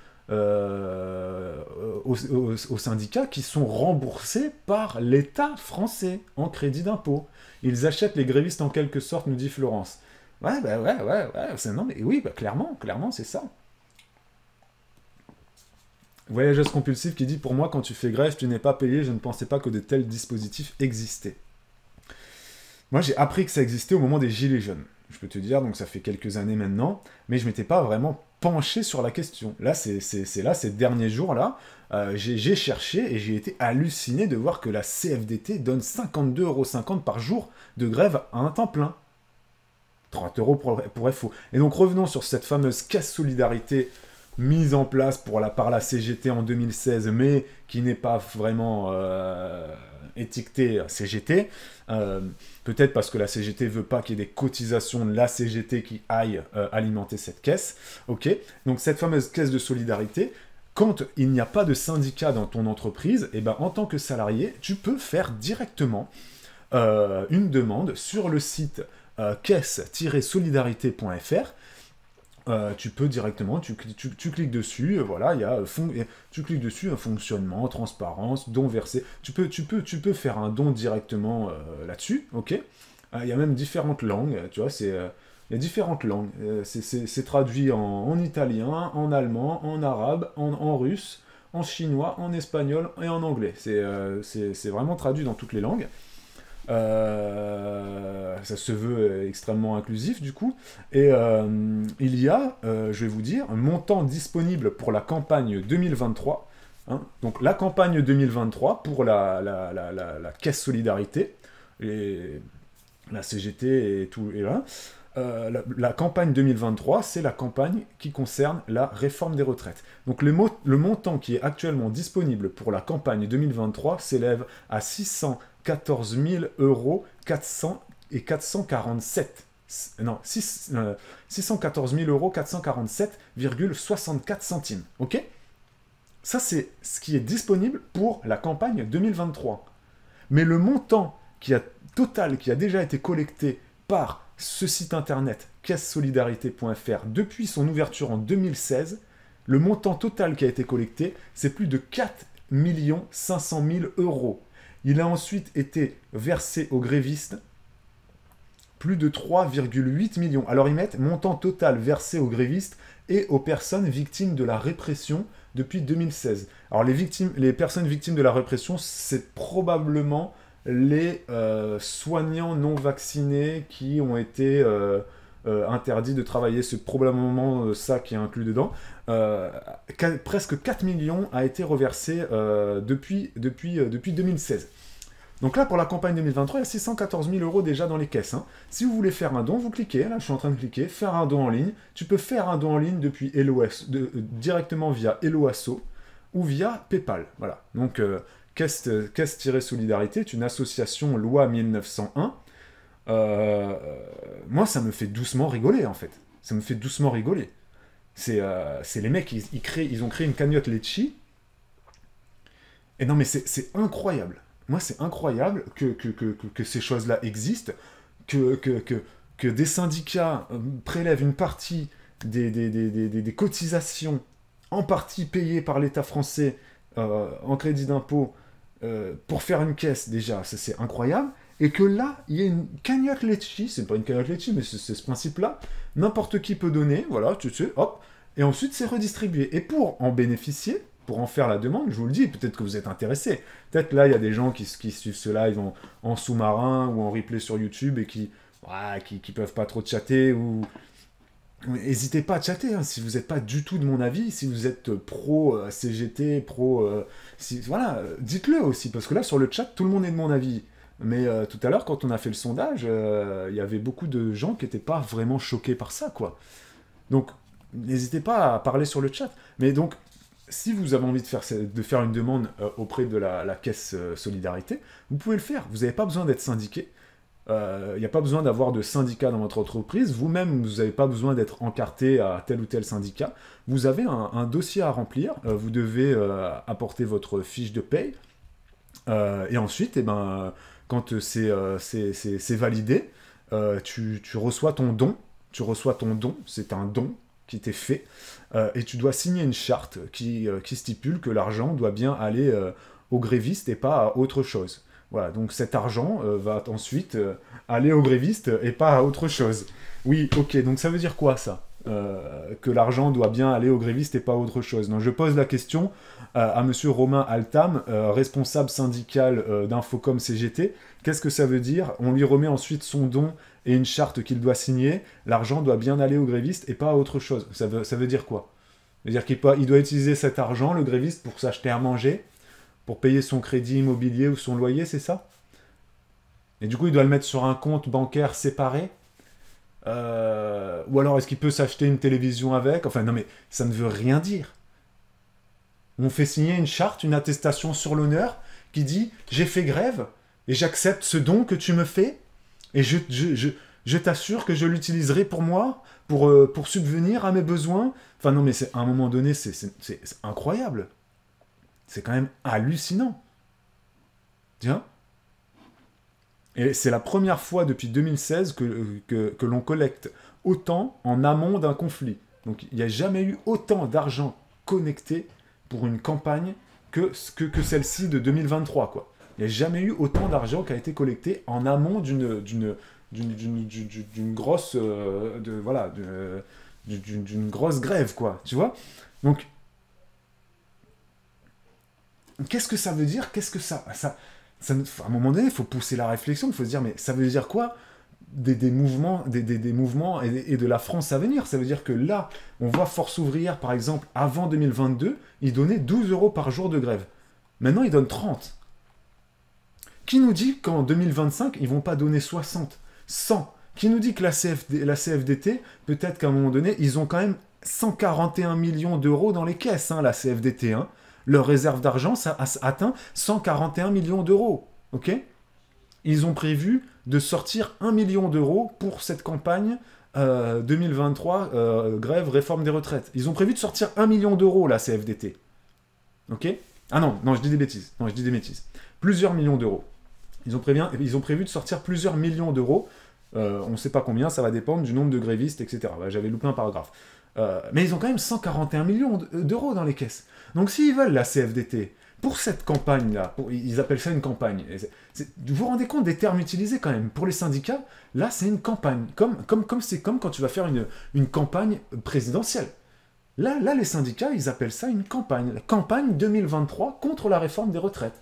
aux syndicats qui sont remboursés par l'État français en crédit d'impôt. Ils achètent les grévistes en quelque sorte, nous dit Florence. Ouais, non, mais oui, clairement, c'est ça. Voyageuse compulsive qui dit « Pour moi, quand tu fais grève, tu n'es pas payé. Je ne pensais pas que de tels dispositifs existaient. » Moi, j'ai appris que ça existait au moment des Gilets jaunes. Je peux te dire, donc ça fait quelques années maintenant, mais je ne m'étais pas vraiment penché sur la question. Là, c'est là, ces derniers jours-là, j'ai cherché et j'ai été halluciné de voir que la CFDT donne 52,50 € par jour de grève à un temps plein. 30 € pour FO. Et donc revenons sur cette fameuse caisse solidarité mise en place par la CGT en 2016, mais qui n'est pas vraiment étiquetée CGT. Peut-être parce que la CGT veut pas qu'il y ait des cotisations de la CGT qui aillent alimenter cette caisse. Ok. Donc cette fameuse caisse de solidarité, quand il n'y a pas de syndicat dans ton entreprise, et ben, en tant que salarié, tu peux faire directement une demande sur le site caisse-solidarité.fr. Tu peux directement, tu cliques dessus, voilà, tu cliques dessus, un fonctionnement, transparence, don versé. Tu peux faire un don directement là-dessus, ok. Il y a même différentes langues, tu vois, il y a différentes langues. C'est traduit en italien, en allemand, en arabe, en russe, en chinois, en espagnol et en anglais. C'est vraiment traduit dans toutes les langues. Ça se veut extrêmement inclusif du coup, et il y a, je vais vous dire, un montant disponible pour la campagne 2023, hein, donc la campagne 2023 pour la caisse solidarité, et la CGT et tout, et là, la campagne 2023, c'est la campagne qui concerne la réforme des retraites. Donc le montant qui est actuellement disponible pour la campagne 2023 s'élève à 614 000 447. Non, 614 000 447,64 centimes. Ok. Ça, c'est ce qui est disponible pour la campagne 2023. Mais le montant total qui a déjà été collecté par ce site internet, caisse-solidarité.fr, depuis son ouverture en 2016, le montant total qui a été collecté, c'est plus de 4 500 000 €. Il a ensuite été versé aux grévistes, plus de 3,8 millions. Alors ils mettent montant total versé aux grévistes et aux personnes victimes de la répression depuis 2016. Alors les personnes victimes de la répression, c'est probablement les soignants non vaccinés qui ont été interdits de travailler. C'est probablement ça qui est inclus dedans. Presque 4 millions a été reversé depuis 2016. Donc là, pour la campagne 2023, il y a 614 000 € déjà dans les caisses. Hein. Si vous voulez faire un don, vous cliquez, là je suis en train de cliquer, faire un don en ligne. Tu peux faire un don en ligne depuis directement via Helloasso ou via PayPal. Voilà. Donc Caisse-Solidarité est une association loi 1901. Moi, ça me fait doucement rigoler, en fait. Ça me fait doucement rigoler. C'est les mecs, ils ont créé une cagnotte Litchi. Et non, mais c'est incroyable. Moi, c'est incroyable que ces choses-là existent, que des syndicats prélèvent une partie des cotisations, en partie payées par l'État français en crédit d'impôt, pour faire une caisse, déjà, c'est incroyable. Et que là, il y a une cagnotte Litchi, c'est pas une cagnotte Litchi, mais c'est ce principe-là. N'importe qui peut donner, voilà, tu sais, hop. Et ensuite, c'est redistribué. Et pour en bénéficier, pour en faire la demande, je vous le dis, peut-être que vous êtes intéressés. Peut-être là, il y a des gens qui suivent ce live en sous-marin ou en replay sur YouTube et qui peuvent pas trop chatter ou... N'hésitez pas à chatter, hein, si vous n'êtes pas du tout de mon avis, si vous êtes pro CGT, pro... voilà, dites-le aussi, parce que là, sur le chat, tout le monde est de mon avis. Mais tout à l'heure, quand on a fait le sondage, il y avait beaucoup de gens qui n'étaient pas vraiment choqués par ça, quoi. Donc, n'hésitez pas à parler sur le chat. Mais donc, si vous avez envie de faire une demande auprès de la caisse Solidarité, vous pouvez le faire. Vous n'avez pas besoin d'être syndiqué. Il n'y a pas besoin d'avoir de syndicat dans votre entreprise. Vous-même, vous n'avez pas besoin d'être encarté à tel ou tel syndicat. Vous avez un dossier à remplir. Vous devez apporter votre fiche de paye. Et ensuite, eh ben, quand c'est validé, tu reçois ton don. Tu reçois ton don. C'est un don qui t'est fait. Et tu dois signer une charte qui stipule que l'argent doit bien aller aux grévistes et pas à autre chose. Voilà, donc cet argent va ensuite aller aux grévistes et pas à autre chose. Oui, ok, donc ça veut dire quoi, ça? que l'argent doit bien aller aux grévistes et pas autre chose. Donc je pose la question à monsieur Romain Altam, responsable syndical d'Infocom CGT. Qu'est-ce que ça veut dire? On lui remet ensuite son don et une charte qu'il doit signer. L'argent doit bien aller aux grévistes et pas à autre chose. Ça veut dire quoi? Ça veut dire qu'il doit utiliser cet argent, le gréviste, pour s'acheter à manger, pour payer son crédit immobilier ou son loyer, c'est ça? Et du coup, il doit le mettre sur un compte bancaire séparé. Ou alors, est-ce qu'il peut s'acheter une télévision avec? Enfin, non, mais ça ne veut rien dire. On fait signer une charte, une attestation sur l'honneur qui dit « J'ai fait grève et j'accepte ce don que tu me fais et je t'assure que je l'utiliserai pour moi, pour subvenir à mes besoins. » Enfin, non, mais à un moment donné, c'est incroyable. C'est quand même hallucinant. Tiens. Et c'est la première fois depuis 2016 que l'on collecte autant en amont d'un conflit. Donc il n'y a jamais eu autant d'argent connecté pour une campagne que celle-ci de 2023, quoi. Il n'y a jamais eu autant d'argent qui a été collecté en amont d'une grosse d'une grosse grève, quoi. Tu vois? Donc qu'est-ce que ça veut dire? Qu'est-ce que ça à un moment donné, il faut pousser la réflexion, il faut se dire, mais ça veut dire quoi des mouvements et de la France à venir? Ça veut dire que là, on voit Force ouvrière, par exemple, avant 2022, ils donnaient 12 € par jour de grève. Maintenant, ils donnent 30. Qui nous dit qu'en 2025, ils vont pas donner 60, 100? Qui nous dit que la CFDT, peut-être qu'à un moment donné, ils ont quand même 141 millions d'euros dans les caisses, hein, la CFDT, hein. Leur réserve d'argent, ça atteint 141 millions d'euros. Ok? Ils ont prévu de sortir 1 million d'euros pour cette campagne 2023, grève, réforme des retraites. Ils ont prévu de sortir 1 million d'euros, la CFDT. Ok? Ah non, je dis des bêtises. Non, je dis des bêtises. Plusieurs millions d'euros. Ils ont prévu de sortir plusieurs millions d'euros. On ne sait pas combien, ça va dépendre du nombre de grévistes, etc. J'avais loupé un paragraphe. Mais ils ont quand même 141 millions d'euros dans les caisses. Donc s'ils veulent la CFDT, pour cette campagne-là, ils appellent ça une campagne, vous vous rendez compte des termes utilisés quand même? Pour les syndicats, là c'est une campagne, comme quand tu vas faire une campagne présidentielle. Là, les syndicats, ils appellent ça une campagne. La campagne 2023 contre la réforme des retraites.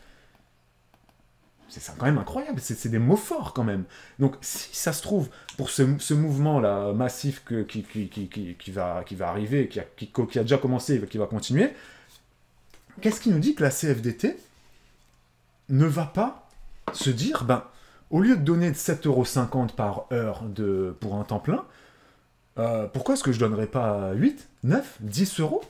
C'est quand même incroyable, c'est des mots forts quand même. Donc si ça se trouve, pour ce mouvement-là massif qui va arriver, qui a déjà commencé et qui va continuer, qu'est-ce qui nous dit que la CFDT ne va pas se dire, au lieu de donner 7,50 € par heure pour un temps plein, pourquoi est-ce que je ne donnerais pas 8, 9, 10 euros?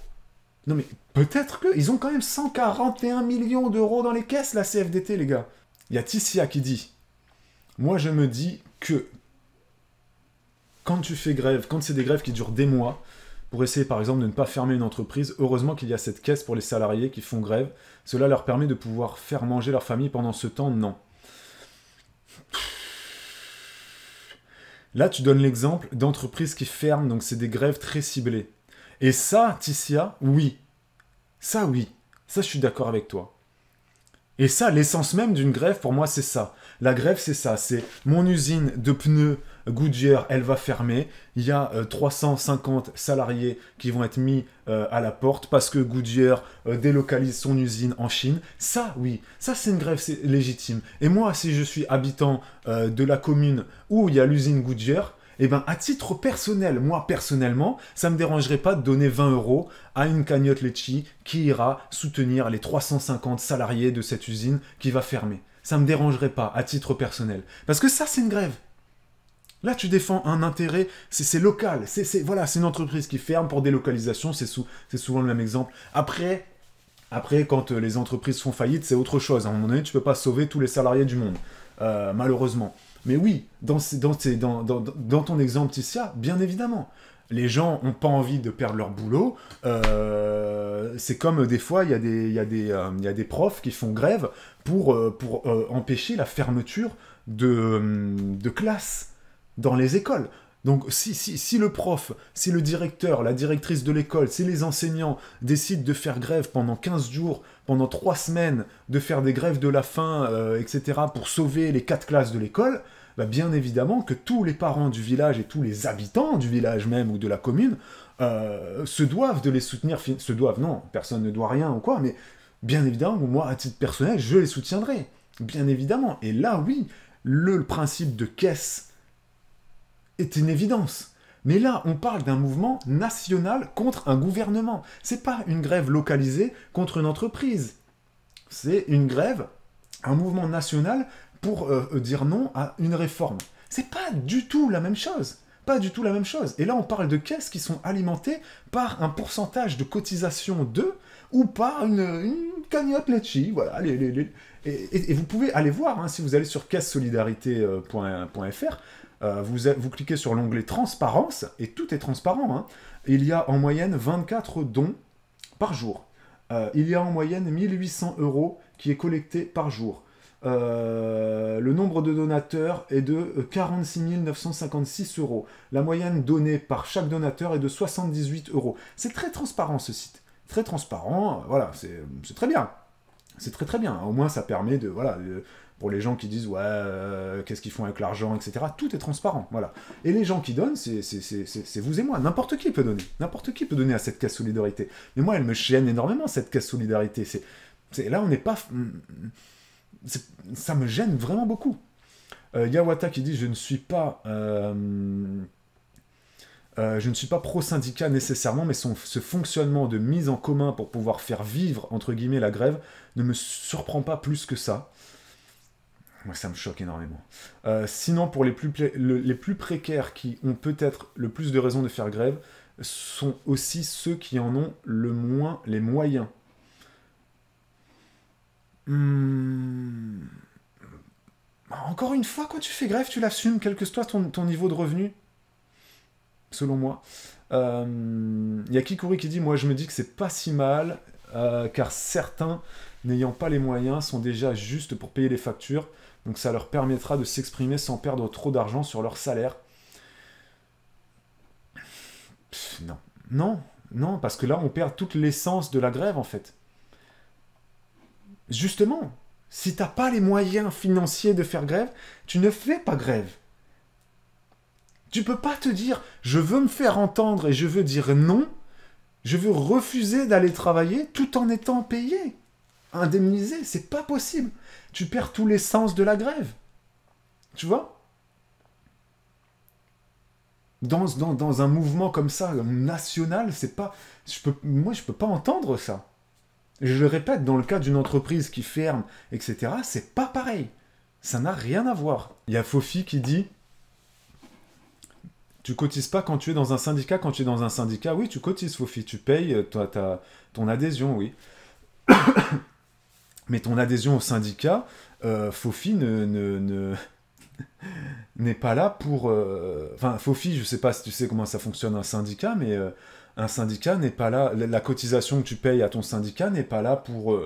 Non mais peut-être ils ont quand même 141 millions d'euros dans les caisses, la CFDT, les gars. Il y a Tissia qui dit « Moi, je me dis que quand tu fais grève, quand c'est des grèves qui durent des mois, pour essayer, par exemple, de ne pas fermer une entreprise, heureusement qu'il y a cette caisse pour les salariés qui font grève. Cela leur permet de pouvoir faire manger leur famille pendant ce temps, non. » Là, tu donnes l'exemple d'entreprises qui ferment, donc c'est des grèves très ciblées. Et ça, Tissia, oui. Ça, oui. Ça, je suis d'accord avec toi. Et ça, l'essence même d'une grève, pour moi, c'est ça. La grève, c'est ça. C'est mon usine de pneus Goodyear, elle va fermer. Il y a 350 salariés qui vont être mis à la porte parce que Goodyear délocalise son usine en Chine. Ça, oui. Ça, c'est une grève légitime. Et moi, si je suis habitant de la commune où il y a l'usine Goodyear, eh bien, à titre personnel, moi, personnellement, ça ne me dérangerait pas de donner 20 € à une cagnotte Litchi qui ira soutenir les 350 salariés de cette usine qui va fermer. Ça ne me dérangerait pas, à titre personnel. Parce que ça, c'est une grève. Là, tu défends un intérêt, c'est local. Voilà, c'est une entreprise qui ferme pour délocalisation, c'est souvent le même exemple. Après, quand les entreprises font faillite, c'est autre chose. À un moment donné, tu ne peux pas sauver tous les salariés du monde, malheureusement. Mais oui, dans ton exemple, Tissia, bien évidemment. Les gens n'ont pas envie de perdre leur boulot. C'est comme des fois, il y a des profs qui font grève pour empêcher la fermeture de classes dans les écoles. Donc si le prof, si le directeur, la directrice de l'école, si les enseignants décident de faire grève pendant 15 jours, pendant 3 semaines, de faire des grèves de la faim, etc., pour sauver les 4 classes de l'école, bah, bien évidemment que tous les parents du village et tous les habitants du village même ou de la commune se doivent de les soutenir, se doivent, non, personne ne doit rien ou quoi, mais bien évidemment, moi, à titre personnel, je les soutiendrai, bien évidemment. Et là, oui, le principe de caisse est une évidence. Mais là, on parle d'un mouvement national contre un gouvernement. C'est pas une grève localisée contre une entreprise. C'est une grève, un mouvement national pour dire non à une réforme. C'est pas du tout la même chose. Pas du tout la même chose. Et là, on parle de caisses qui sont alimentées par un pourcentage de cotisation d'eux ou par une cagnotte Litchi. Voilà, et vous pouvez aller voir, hein, si vous allez sur caissesolidarité.fr, vous cliquez sur l'onglet Transparence, et tout est transparent. Hein. Il y a en moyenne 24 dons par jour. Il y a en moyenne 1800 € qui est collecté par jour. Le nombre de donateurs est de 46 956 €. La moyenne donnée par chaque donateur est de 78 €. C'est très transparent ce site. Très transparent, voilà, c'est très bien. C'est très très bien. Au moins ça permet de... Voilà, pour les gens qui disent ouais, qu'est-ce qu'ils font avec l'argent, etc. Tout est transparent, voilà. Et les gens qui donnent, c'est vous et moi. N'importe qui peut donner. N'importe qui peut donner à cette caisse solidarité. Mais moi, elle me gêne énormément, cette caisse solidarité. Là, on n'est pas... Ça me gêne vraiment beaucoup. Yawata qui dit je ne suis pas pro-syndicat nécessairement, mais ce fonctionnement de mise en commun pour pouvoir faire vivre, entre guillemets, la grève, ne me surprend pas plus que ça. Moi, ça me choque énormément. Sinon, pour les plus précaires qui ont peut-être le plus de raisons de faire grève, sont aussi ceux qui en ont le moins les moyens. Encore une fois, quand tu fais grève, tu l'assumes, quel que soit ton niveau de revenu, selon moi. Y a Kikuri qui dit, moi je me dis que c'est pas si mal, car certains, n'ayant pas les moyens, sont déjà justes pour payer les factures, donc ça leur permettra de s'exprimer sans perdre trop d'argent sur leur salaire. Non, parce que là on perd toute l'essence de la grève en fait. Justement, si t'as pas les moyens financiers de faire grève, tu ne fais pas grève. Tu peux pas te dire, je veux me faire entendre et je veux dire non, je veux refuser d'aller travailler tout en étant payé, indemnisé, c'est pas possible. Tu perds tout l'essence de la grève. Tu vois ? Dans un mouvement comme ça, national, c'est pas... Moi, je peux pas entendre ça. Je le répète, dans le cas d'une entreprise qui ferme, etc., c'est pas pareil. Ça n'a rien à voir. Il y a Fofi qui dit... Tu cotises pas quand tu es dans un syndicat. Quand tu es dans un syndicat, oui, tu cotises, Fofi. Tu payes ton adhésion, oui. Mais ton adhésion au syndicat, Fofi n'est pas là pour... Enfin, Fofi, je sais pas si tu sais comment ça fonctionne un syndicat, mais un syndicat n'est pas là... La cotisation que tu payes à ton syndicat n'est pas là pour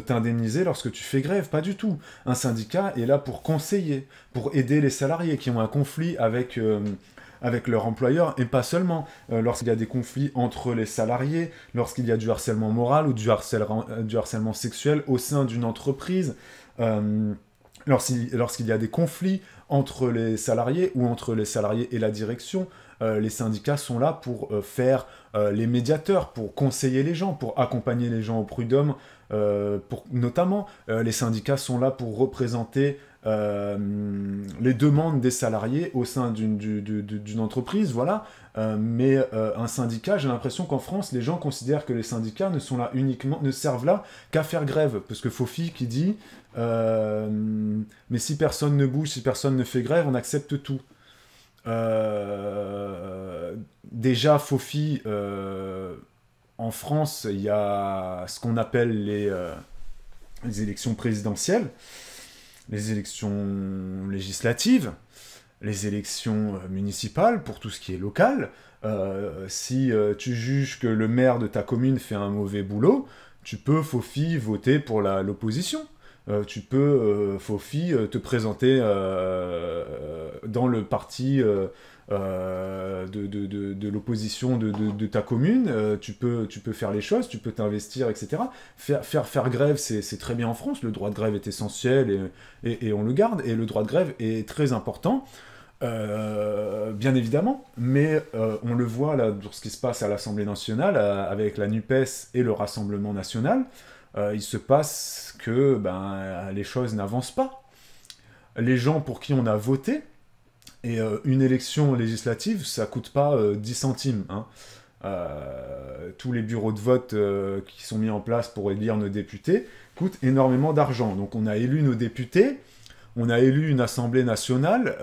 t'indemniser lorsque tu fais grève, pas du tout. Un syndicat est là pour conseiller, pour aider les salariés qui ont un conflit avec leur employeur, et pas seulement. Lorsqu'il y a des conflits entre les salariés, lorsqu'il y a du harcèlement moral ou du harcèlement sexuel au sein d'une entreprise, lorsqu'il y a des conflits entre les salariés ou entre les salariés et la direction, les syndicats sont là pour faire les médiateurs, pour conseiller les gens, pour accompagner les gens au prud'homme. Notamment, les syndicats sont là pour représenter les demandes des salariés au sein d'une entreprise, voilà. Mais un syndicat, j'ai l'impression qu'en France, les gens considèrent que les syndicats ne servent là qu'à faire grève. Parce que Fofi qui dit mais si personne ne bouge, si personne ne fait grève, on accepte tout. Déjà, Fofi, en France, il y a ce qu'on appelle les élections présidentielles, les élections législatives, les élections municipales, pour tout ce qui est local. Si tu juges que le maire de ta commune fait un mauvais boulot, tu peux, Fofi, voter pour l'opposition. Tu peux, Fofi, te présenter dans le parti de l'opposition de ta commune, tu peux faire les choses, tu peux t'investir, etc. Faire grève, c'est très bien en France, le droit de grève est essentiel et on le garde, et le droit de grève est très important, bien évidemment, mais on le voit là, pour ce qui se passe à l'Assemblée nationale, avec la NUPES et le Rassemblement national, il se passe que les choses n'avancent pas. Les gens pour qui on a voté, et une élection législative, ça coûte pas 10 centimes. Hein. Tous les bureaux de vote qui sont mis en place pour élire nos députés coûtent énormément d'argent. Donc on a élu nos députés, on a élu une Assemblée nationale.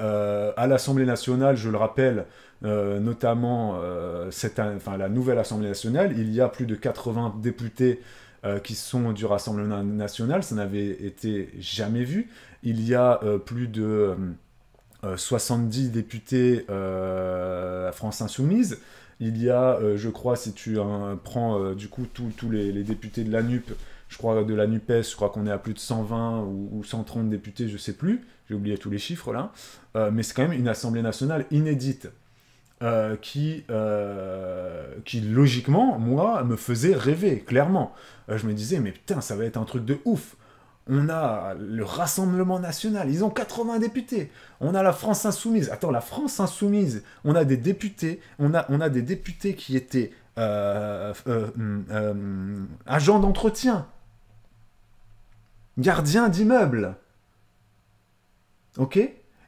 À l'Assemblée nationale, je le rappelle, notamment la nouvelle Assemblée nationale, il y a plus de 80 députés qui sont du Rassemblement national, ça n'avait été jamais vu. Il y a plus de 70 députés à France Insoumise. Il y a, je crois, si tu prends du coup tous les députés de la NUP, je crois de la NUPES, je crois qu'on est à plus de 120 ou 130 députés, je sais plus, j'ai oublié tous les chiffres là, mais c'est quand même une Assemblée nationale inédite qui logiquement, moi, me faisait rêver, clairement. Je me disais, mais putain, ça va être un truc de ouf. On a le Rassemblement national, ils ont 80 députés. On a la France insoumise. Attends, la France insoumise, on a des députés, on a des députés qui étaient agents d'entretien, gardiens d'immeubles. Ok ?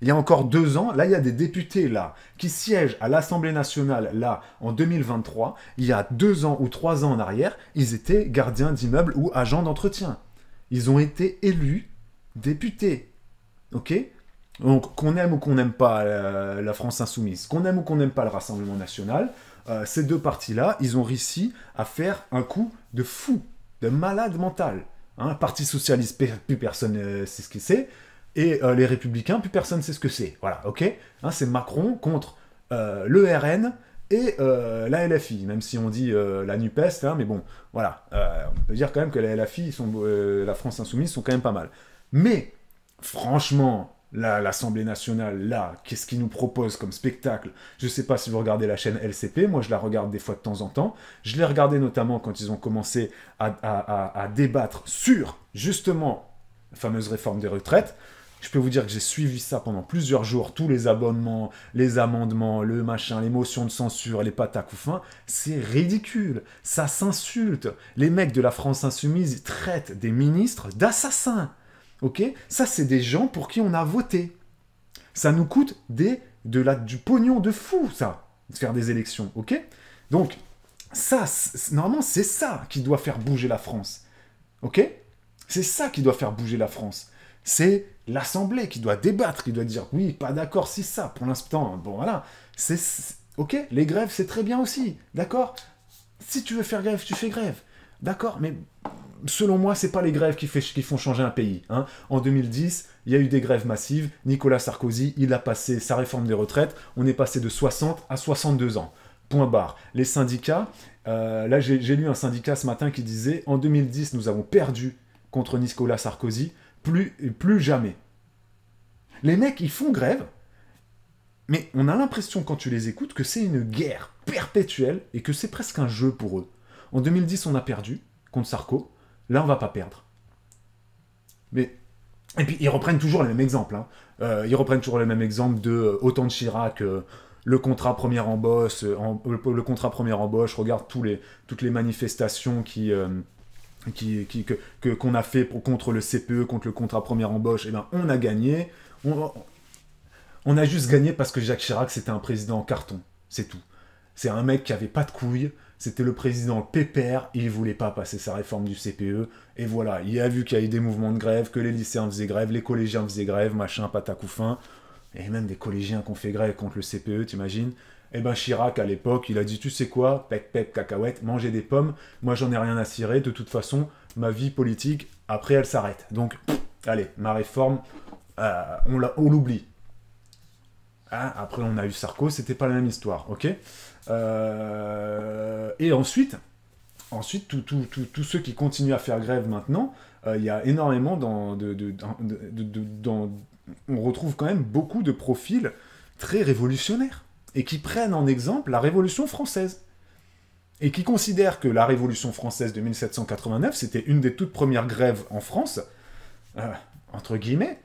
Il y a encore 2 ans, là, il y a des députés, là, qui siègent à l'Assemblée nationale, là, en 2023. Il y a 2 ans ou 3 ans en arrière, ils étaient gardiens d'immeubles ou agents d'entretien. Ils ont été élus députés. Ok ? Donc, qu'on aime ou qu'on n'aime pas la France insoumise, qu'on aime ou qu'on n'aime pas le Rassemblement national, ces deux partis-là, ils ont réussi à faire un coup de fou, de malade mental. Hein, Parti socialiste, plus personne ne sait ce que c'est. Et les Républicains, plus personne ne sait ce que c'est. Voilà, ok ? Hein, c'est Macron contre le RN et la LFI, même si on dit la NUPES, hein, mais bon, voilà. On peut dire quand même que la LFI, la France Insoumise, sont quand même pas mal. Mais, franchement, l'Assemblée nationale, là, qu'est-ce qu'ils nous proposent comme spectacle ? Je sais pas si vous regardez la chaîne LCP, moi je la regarde des fois de temps en temps. Je l'ai regardé notamment quand ils ont commencé à débattre sur, justement, la fameuse réforme des retraites. Je peux vous dire que j'ai suivi ça pendant plusieurs jours, tous les abonnements, les amendements, le machin, les motions de censure, les patacoufins, c'est ridicule, ça s'insulte. Les mecs de la France Insoumise traitent des ministres d'assassins, ok ? Ça, c'est des gens pour qui on a voté. Ça nous coûte du pognon de fou, ça, de faire des élections, ok ? Donc, ça, normalement, c'est ça qui doit faire bouger la France, ok ? C'est ça qui doit faire bouger la France. C'est l'Assemblée qui doit débattre, qui doit dire oui, pas d'accord, si ça, pour l'instant, bon voilà, ok, les grèves c'est très bien aussi, d'accord ? Si tu veux faire grève, tu fais grève, d'accord ? Mais selon moi, c'est pas les grèves qui font changer un pays. Hein. En 2010, il y a eu des grèves massives, Nicolas Sarkozy, il a passé sa réforme des retraites, on est passé de 60 à 62 ans. Point barre. Les syndicats, là j'ai lu un syndicat ce matin qui disait en 2010, nous avons perdu contre Nicolas Sarkozy, plus jamais. Les mecs, ils font grève, mais on a l'impression, quand tu les écoutes, que c'est une guerre perpétuelle et que c'est presque un jeu pour eux. En 2010, on a perdu contre Sarko, là, on va pas perdre. Mais... Et puis, ils reprennent toujours les mêmes exemples. Hein. Ils reprennent toujours les mêmes exemples de autant de Chirac, le contrat première embauche, regarde toutes les manifestations qu'on a fait contre le CPE, contre le contrat première embauche, et ben on a gagné. On a juste gagné parce que Jacques Chirac, c'était un président en carton. C'est tout. C'est un mec qui avait pas de couilles, c'était le président pépère, il voulait pas passer sa réforme du CPE, et voilà, il a vu qu'il y a eu des mouvements de grève, que les lycéens faisaient grève, les collégiens faisaient grève, machin, patacoufin, et même des collégiens qui ont fait grève contre le CPE, t'imagines ? Et ben Chirac, à l'époque, il a dit, tu sais quoi, pec, pec, cacahuète, mangez des pommes, moi j'en ai rien à cirer, de toute façon, ma vie politique, après elle s'arrête. Donc, allez, ma réforme, on l'oublie. Hein, après on a eu Sarko, c'était pas la même histoire, ok ? Et ensuite, tous ceux qui continuent à faire grève maintenant, il y a énormément on retrouve quand même beaucoup de profils très révolutionnaires. et qui prennent en exemple la Révolution française. Et qui considèrent que la Révolution française de 1789, c'était une des toutes premières grèves en France, entre guillemets,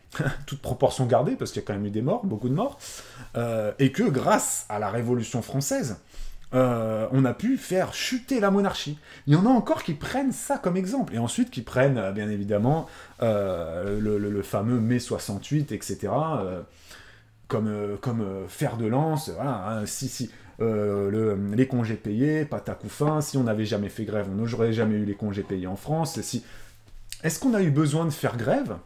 toute proportion gardée, parce qu'il y a quand même eu des morts, beaucoup de morts, et que grâce à la Révolution française, on a pu faire chuter la monarchie. Il y en a encore qui prennent ça comme exemple, et ensuite qui prennent, bien évidemment, le fameux mai 68, etc., comme fer de lance, voilà, hein, les congés payés, patacoufin, si on n'avait jamais fait grève, on n'aurait jamais eu les congés payés en France. Est-ce qu'on a eu besoin de faire grève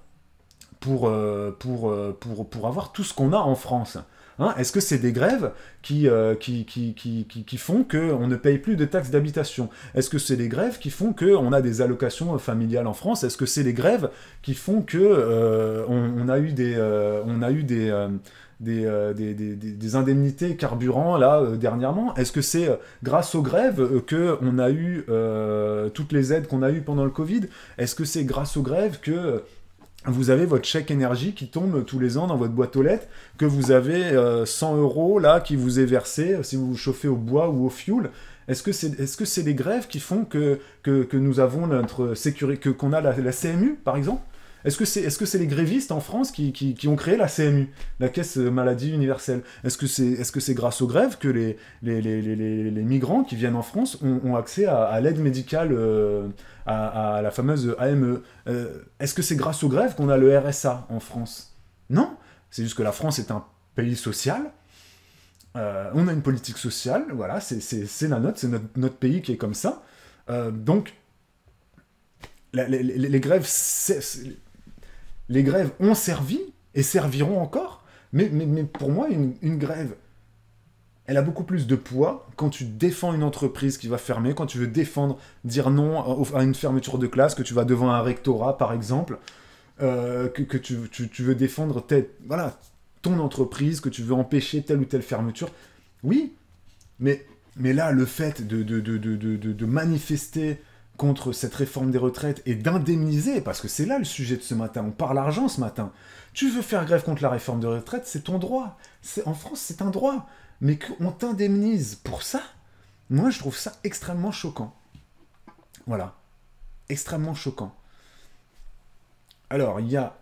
pour avoir tout ce qu'on a en France, hein? Est-ce que c'est des grèves qui font qu'on ne paye plus de taxes d'habitation? Est-ce que c'est des grèves qui font qu'on a des allocations familiales en France? Est-ce que c'est des grèves qui font que on a eu des indemnités carburant là dernièrement? Est-ce que c'est grâce aux grèves qu'on a eu toutes les aides qu'on a eues pendant le Covid? Est-ce que c'est grâce aux grèves que vous avez votre chèque énergie qui tombe tous les ans dans votre boîte aux lettres, que vous avez 100 € là qui vous est versé si vous vous chauffez au bois ou au fioul? Est-ce que c'est des grèves qui font que nous avons notre sécurité, qu'on a la CMU par exemple? Est-ce que c'est les grévistes en France qui ont créé la CMU, la Caisse Maladie Universelle? Est-ce que c'est grâce aux grèves que les migrants qui viennent en France ont accès à l'aide médicale, à la fameuse AME? Est-ce que c'est grâce aux grèves qu'on a le RSA en France? Non, c'est juste que la France est un pays social. On a une politique sociale, voilà, c'est la nôtre, c'est notre pays qui est comme ça. Donc, les grèves... Les grèves ont servi et serviront encore, mais pour moi, une grève, elle a beaucoup plus de poids quand tu défends une entreprise qui va fermer, quand tu veux dire non à une fermeture de classe, que tu vas devant un rectorat, par exemple, que tu veux défendre ton entreprise, que tu veux empêcher telle ou telle fermeture. Oui, mais là, le fait de manifester contre cette réforme des retraites et d'indemniser, parce que c'est là le sujet de ce matin, on parle argent ce matin. Tu veux faire grève contre la réforme des retraites, c'est ton droit. En France, c'est un droit. Mais qu'on t'indemnise pour ça, moi, je trouve ça extrêmement choquant. Voilà. Extrêmement choquant. Alors, il y a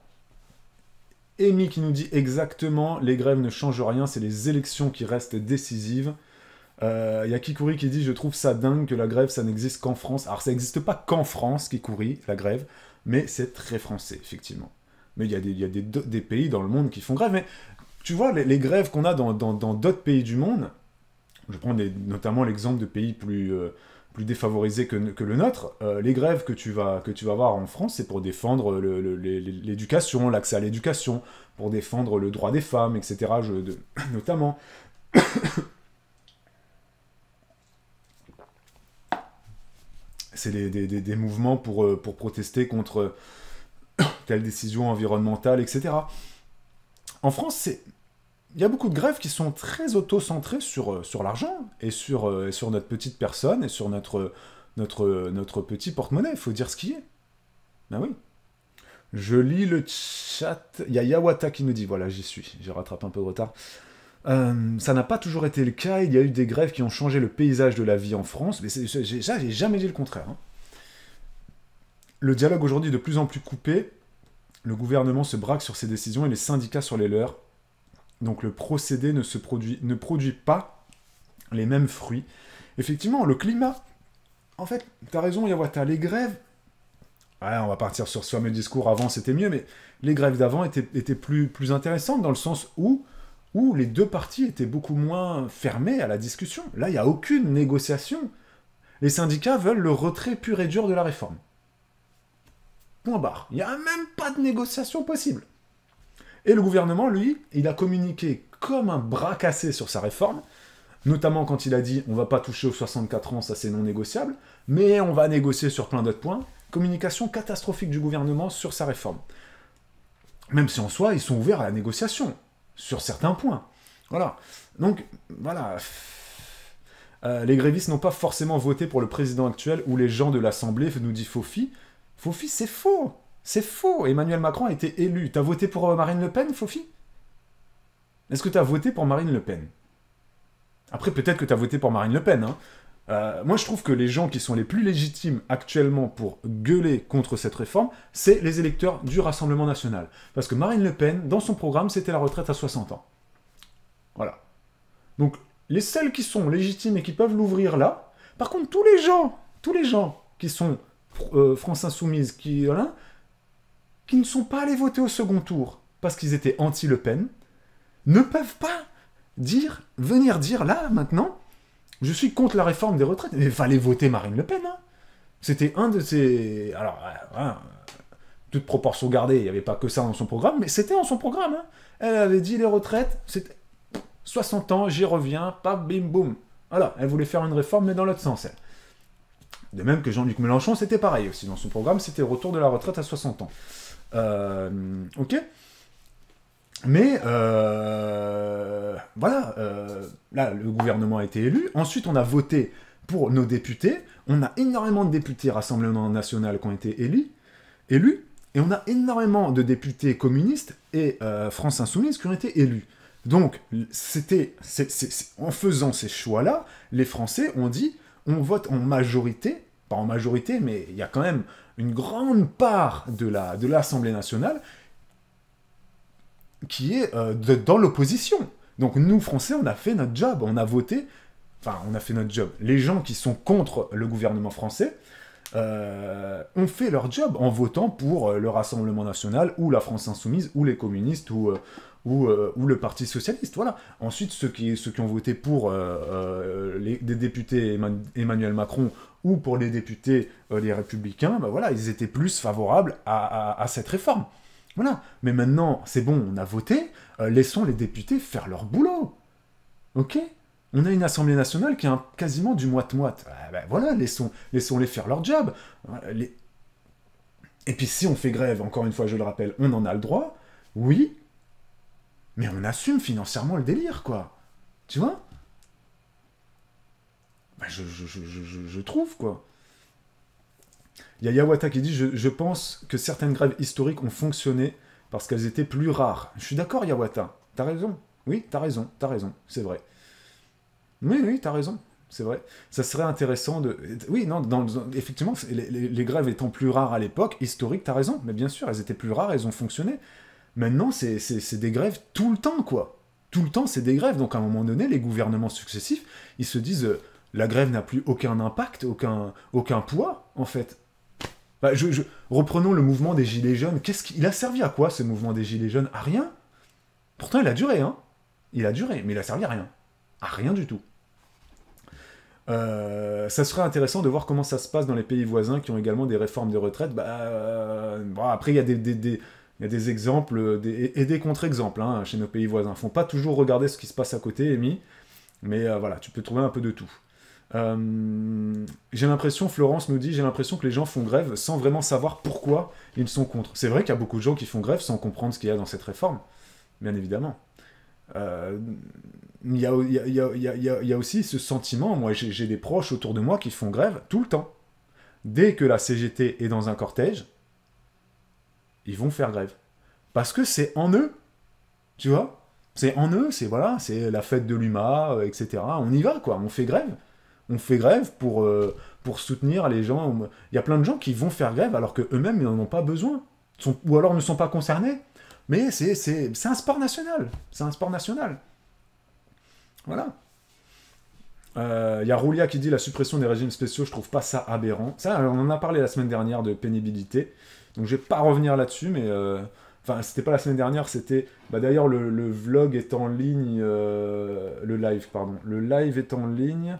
Amy qui nous dit exactement, les grèves ne changent rien, c'est les élections qui restent décisives. Il y a Kikouri qui dit « Je trouve ça dingue que la grève, ça n'existe qu'en France. » Alors, ça n'existe pas qu'en France, Kikouri, la grève, mais c'est très français, effectivement. Mais il y a des pays dans le monde qui font grève. Mais tu vois, les grèves qu'on a dans d'autres pays du monde, je prends notamment l'exemple de pays plus défavorisés que le nôtre, les grèves que tu vas voir en France, c'est pour défendre l'éducation, l'accès à l'éducation, pour défendre le droit des femmes, etc., notamment. C'est des mouvements pour protester contre telle décision environnementale, etc. En France, il y a beaucoup de grèves qui sont très auto-centrées sur l'argent et sur notre petite personne et sur notre petit porte-monnaie. Il faut dire ce qui est. Ben oui. Je lis le chat. Il y a Yawata qui nous dit, voilà, j'y suis, j'ai rattrapé un peu de retard. Ça n'a pas toujours été le cas, il y a eu des grèves qui ont changé le paysage de la vie en France, mais j'ai jamais dit le contraire. Hein. Le dialogue aujourd'hui est de plus en plus coupé, le gouvernement se braque sur ses décisions et les syndicats sur les leurs, donc le procédé ne produit pas les mêmes fruits. Effectivement, le climat, en fait, t'as raison Yawata, les grèves, ouais, on va partir sur ce fameux discours, avant c'était mieux, mais les grèves d'avant étaient plus intéressantes dans le sens où les deux parties étaient beaucoup moins fermées à la discussion. Là, il n'y a aucune négociation. Les syndicats veulent le retrait pur et dur de la réforme. Point barre. Il n'y a même pas de négociation possible. Et le gouvernement, lui, il a communiqué comme un bras cassé sur sa réforme, notamment quand il a dit « on ne va pas toucher aux 64 ans, ça c'est non négociable, mais on va négocier sur plein d'autres points ». Communication catastrophique du gouvernement sur sa réforme. Même si en soi, ils sont ouverts à la négociation. Sur certains points. Voilà. Donc, voilà. Les grévistes n'ont pas forcément voté pour le président actuel ou les gens de l'Assemblée, nous dit Fofi. Fofi, c'est faux. C'est faux. Emmanuel Macron a été élu. T'as voté pour Marine Le Pen, Fofi? Est-ce que t'as voté pour Marine Le Pen? Après, peut-être que tu as voté pour Marine Le Pen, hein. Moi, je trouve que les gens qui sont les plus légitimes actuellement pour gueuler contre cette réforme, c'est les électeurs du Rassemblement National. Parce que Marine Le Pen, dans son programme, c'était la retraite à 60 ans. Voilà. Donc, les seuls qui sont légitimes et qui peuvent l'ouvrir là, par contre, tous les gens qui sont France Insoumise, qui ne sont pas allés voter au second tour parce qu'ils étaient anti-Le Pen, ne peuvent pas venir dire là, maintenant, je suis contre la réforme des retraites. Il fallait voter Marine Le Pen. Hein. C'était un de ses... Alors, toute proportion gardée, il n'y avait pas que ça dans son programme, mais c'était dans son programme. Hein. Elle avait dit les retraites, c'était 60 ans, j'y reviens, pas bim boum. Voilà, elle voulait faire une réforme, mais dans l'autre sens, elle. De même que Jean-Luc Mélenchon, c'était pareil aussi. Dans son programme, c'était le retour de la retraite à 60 ans. Ok. Mais voilà, là, le gouvernement a été élu. Ensuite, on a voté pour nos députés. On a énormément de députés Rassemblement National qui ont été élus. Et on a énormément de députés communistes et France Insoumise qui ont été élus. Donc, en faisant ces choix-là, les Français ont dit, on vote en majorité, pas en majorité, mais il y a quand même une grande part de l'Assemblée nationale qui est dans l'opposition. Donc nous, Français, on a fait notre job, on a voté, enfin, on a fait notre job. Les gens qui sont contre le gouvernement français ont fait leur job en votant pour le Rassemblement National, ou la France Insoumise, ou les communistes, ou le Parti Socialiste, voilà. Ensuite, ceux qui ont voté pour des députés Emmanuel Macron, ou pour les députés les Républicains, ben voilà, ils étaient plus favorables à cette réforme. Voilà. Mais maintenant, c'est bon, on a voté, laissons les députés faire leur boulot. Ok ? On a une Assemblée nationale qui est quasiment du moite-moite. Ben voilà, laissons-les faire leur job. Et puis si on fait grève, encore une fois, je le rappelle, on en a le droit, oui, mais on assume financièrement le délire, quoi. Tu vois ? Ben je trouve, quoi. Il y a Yawata qui dit je pense que certaines grèves historiques ont fonctionné parce qu'elles étaient plus rares. Je suis d'accord, Yawata. T'as raison. Oui, t'as raison, c'est vrai. Oui, t'as raison, c'est vrai. Ça serait intéressant de... Oui, non, effectivement, les grèves étant plus rares à l'époque, historique, t'as raison, mais bien sûr, elles étaient plus rares, elles ont fonctionné. Maintenant, c'est des grèves tout le temps, quoi. Tout le temps, c'est des grèves. Donc, à un moment donné, les gouvernements successifs, ils se disent la grève n'a plus aucun impact, aucun poids, en fait. Bah, reprenons le mouvement des Gilets jaunes. Il a servi à quoi, ce mouvement des Gilets jaunes? À rien. Pourtant, il a duré, hein. Il a duré, mais il a servi à rien. À rien du tout. Ça serait intéressant de voir comment ça se passe dans les pays voisins qui ont également des réformes de retraite. Bon, après, il y a des exemples et des contre-exemples hein, chez nos pays voisins. Faut pas toujours regarder ce qui se passe à côté, Amy. Mais voilà, tu peux trouver un peu de tout. J'ai l'impression, Florence nous dit, j'ai l'impression que les gens font grève sans vraiment savoir pourquoi ils sont contre. C'est vrai qu'il y a beaucoup de gens qui font grève sans comprendre ce qu'il y a dans cette réforme, bien évidemment. Il y a aussi ce sentiment, moi j'ai des proches autour de moi qui font grève tout le temps. Dès que la CGT est dans un cortège, ils vont faire grève. Parce que c'est en eux, tu vois. C'est en eux, c'est la fête de l'UMA, etc. On y va, quoi, on fait grève. On fait grève pour soutenir les gens. Il y a plein de gens qui vont faire grève alors qu'eux-mêmes, ils n'en ont pas besoin. Ou alors ne sont pas concernés. Mais c'est un sport national. C'est un sport national. Voilà. Il y a Roulia qui dit la suppression des régimes spéciaux, je trouve pas ça aberrant. Ça, on en a parlé la semaine dernière de pénibilité. Donc je vais pas revenir là-dessus, mais... Enfin, c'était pas la semaine dernière, c'était... d'ailleurs, le vlog est en ligne... le live, pardon. Le live est en ligne...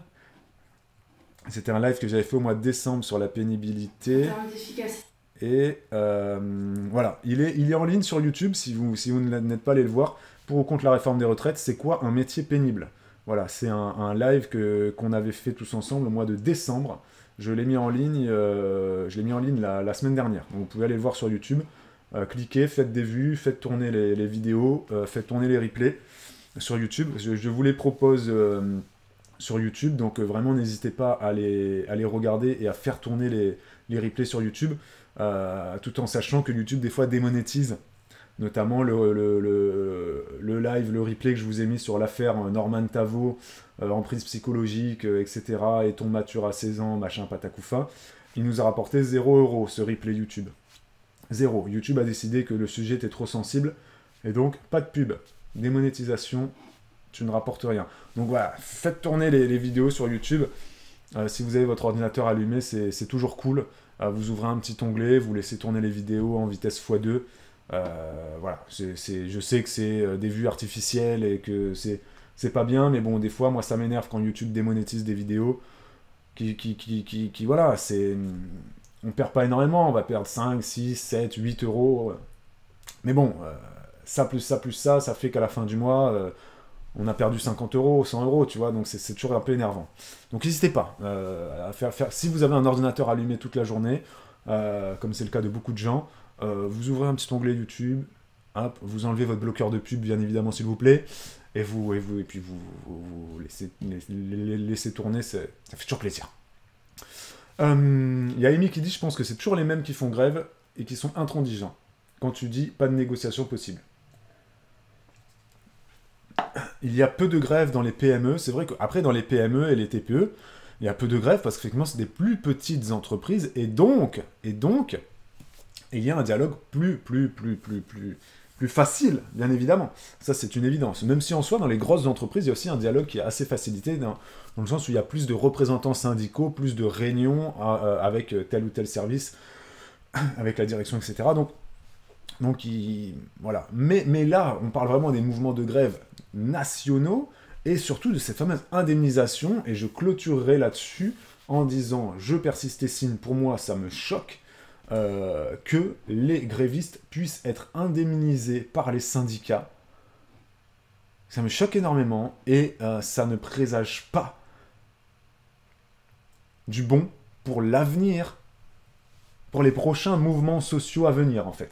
C'était un live que j'avais fait au mois de décembre sur la pénibilité. Et voilà, il est en ligne sur YouTube, si vous n'êtes pas allé le voir, pour ou contre la réforme des retraites, c'est quoi un métier pénible? Voilà, c'est un live qu'on avait fait tous ensemble au mois de décembre. Je l'ai mis en ligne, la semaine dernière. Donc vous pouvez aller le voir sur YouTube. Cliquez, faites des vues, faites tourner les vidéos, faites tourner les replays sur YouTube. Je vous les propose... sur YouTube, donc vraiment n'hésitez pas à les regarder et à faire tourner les replays sur YouTube, tout en sachant que YouTube des fois démonétise notamment le live, le replay que je vous ai mis sur l'affaire Norman Tavo, emprise psychologique, etc., et tombe mature à 16 ans, machin, patacoufa. Il nous a rapporté 0 € ce replay YouTube. 0. YouTube a décidé que le sujet était trop sensible, et donc pas de pub. Démonétisation, tu ne rapportes rien. Donc voilà, faites tourner les vidéos sur YouTube. Si vous avez votre ordinateur allumé, c'est toujours cool. Vous ouvrez un petit onglet, vous laissez tourner les vidéos en vitesse x2. Voilà, je sais que c'est des vues artificielles et que c'est pas bien, mais bon, des fois, moi, ça m'énerve quand YouTube démonétise des vidéos voilà, on perd pas énormément, on va perdre 5, 6, 7, 8 euros. Mais bon, ça plus ça, ça fait qu'à la fin du mois, on a perdu 50 euros, 100 euros, tu vois, donc c'est toujours un peu énervant. Donc n'hésitez pas à faire... Si vous avez un ordinateur allumé toute la journée, comme c'est le cas de beaucoup de gens, vous ouvrez un petit onglet YouTube, hop, vous enlevez votre bloqueur de pub, bien évidemment, s'il vous plaît, et puis vous laissez tourner, ça fait toujours plaisir. Il y a Amy qui dit, je pense que c'est toujours les mêmes qui font grève et qui sont intransigeants. Quand tu dis pas de négociation possible. Il y a peu de grèves dans les PME. C'est vrai qu'après, dans les PME et les TPE, il y a peu de grèves parce qu'effectivement, c'est des plus petites entreprises. Et donc, il y a un dialogue plus facile, bien évidemment. Ça, c'est une évidence. Même si en soi, dans les grosses entreprises, il y a aussi un dialogue qui est assez facilité dans le sens où il y a plus de représentants syndicaux, plus de réunions avec tel ou tel service, avec la direction, etc. Donc voilà. Mais là, on parle vraiment des mouvements de grève nationaux et surtout de cette fameuse indemnisation. Et je clôturerai là-dessus en disant, je persiste et signe, pour moi, ça me choque que les grévistes puissent être indemnisés par les syndicats. Ça me choque énormément et ça ne présage pas du bon pour l'avenir, pour les prochains mouvements sociaux à venir, en fait.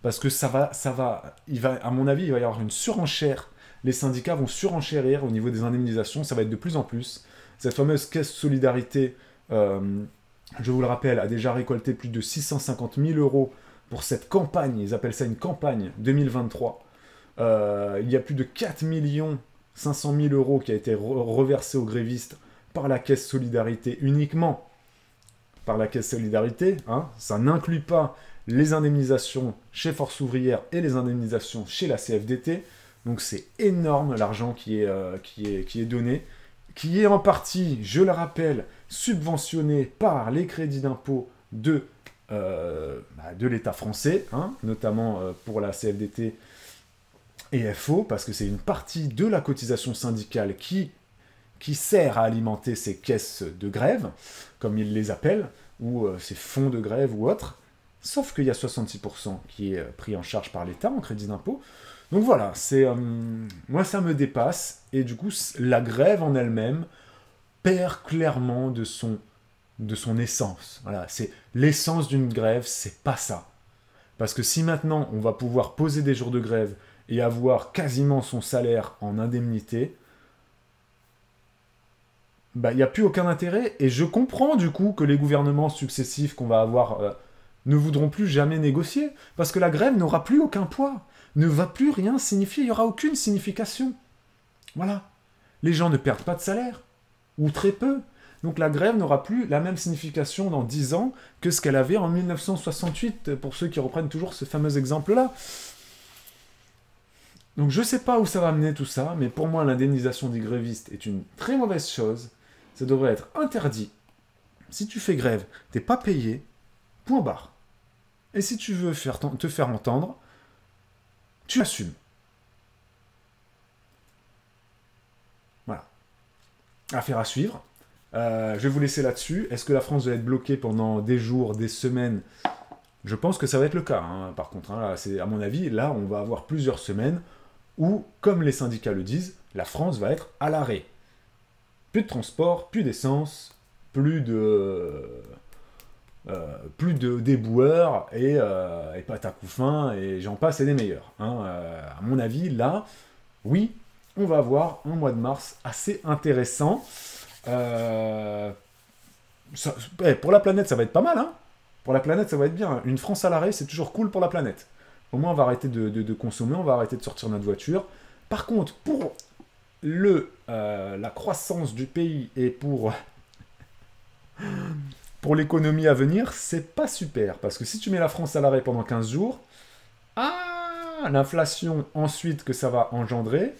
Parce que à mon avis, il va y avoir une surenchère. Les syndicats vont surenchérir au niveau des indemnisations. Ça va être de plus en plus. Cette fameuse caisse solidarité, je vous le rappelle, a déjà récolté plus de 650 000 € pour cette campagne. Ils appellent ça une campagne 2023. Il y a plus de 4 500 000 € qui a été reversé aux grévistes par la caisse solidarité, uniquement par la caisse solidarité. Hein. Ça n'inclut pas les indemnisations chez Force Ouvrière et les indemnisations chez la CFDT. Donc c'est énorme l'argent qui est donné, qui est en partie, je le rappelle, subventionné par les crédits d'impôt de l'État français, hein, notamment pour la CFDT et FO, parce que c'est une partie de la cotisation syndicale qui sert à alimenter ces caisses de grève, comme ils les appellent, ou ces fonds de grève ou autres. Sauf qu'il y a 66% qui est pris en charge par l'État en crédit d'impôt. Donc voilà, moi ça me dépasse, et du coup la grève en elle-même perd clairement de son essence. Voilà, c'est l'essence d'une grève, c'est pas ça. Parce que si maintenant on va pouvoir poser des jours de grève et avoir quasiment son salaire en indemnité, il n'y a plus aucun intérêt, et je comprends du coup que les gouvernements successifs qu'on va avoir ne voudront plus jamais négocier, parce que la grève n'aura plus aucun poids, ne va plus rien signifier, il n'y aura aucune signification. Voilà. Les gens ne perdent pas de salaire, ou très peu. Donc la grève n'aura plus la même signification dans 10 ans que ce qu'elle avait en 1968, pour ceux qui reprennent toujours ce fameux exemple-là. Donc je ne sais pas où ça va mener tout ça, mais pour moi l'indemnisation des grévistes est une très mauvaise chose. Ça devrait être interdit. Si tu fais grève, t'es pas payé, point barre. Et si tu veux te faire entendre, tu assumes. Voilà. Affaire à suivre. Je vais vous laisser là-dessus. Est-ce que la France va être bloquée pendant des jours, des semaines? Je pense que ça va être le cas. Hein. Par contre, hein, à mon avis, là, on va avoir plusieurs semaines où, comme les syndicats le disent, la France va être à l'arrêt. Plus de transport, plus d'essence, plus de déboueurs et pâte à couffin, et j'en passe et des meilleurs. Hein. À mon avis, là, oui, on va avoir un mois de mars assez intéressant. Pour la planète, ça va être pas mal. Hein. Pour la planète, ça va être bien. Une France à l'arrêt, c'est toujours cool pour la planète. Au moins, on va arrêter de consommer, on va arrêter de sortir notre voiture. Par contre, pour la croissance du pays et pour l'économie à venir, c'est pas super. Parce que si tu mets la France à l'arrêt pendant 15 jours, l'inflation ensuite que ça va engendrer...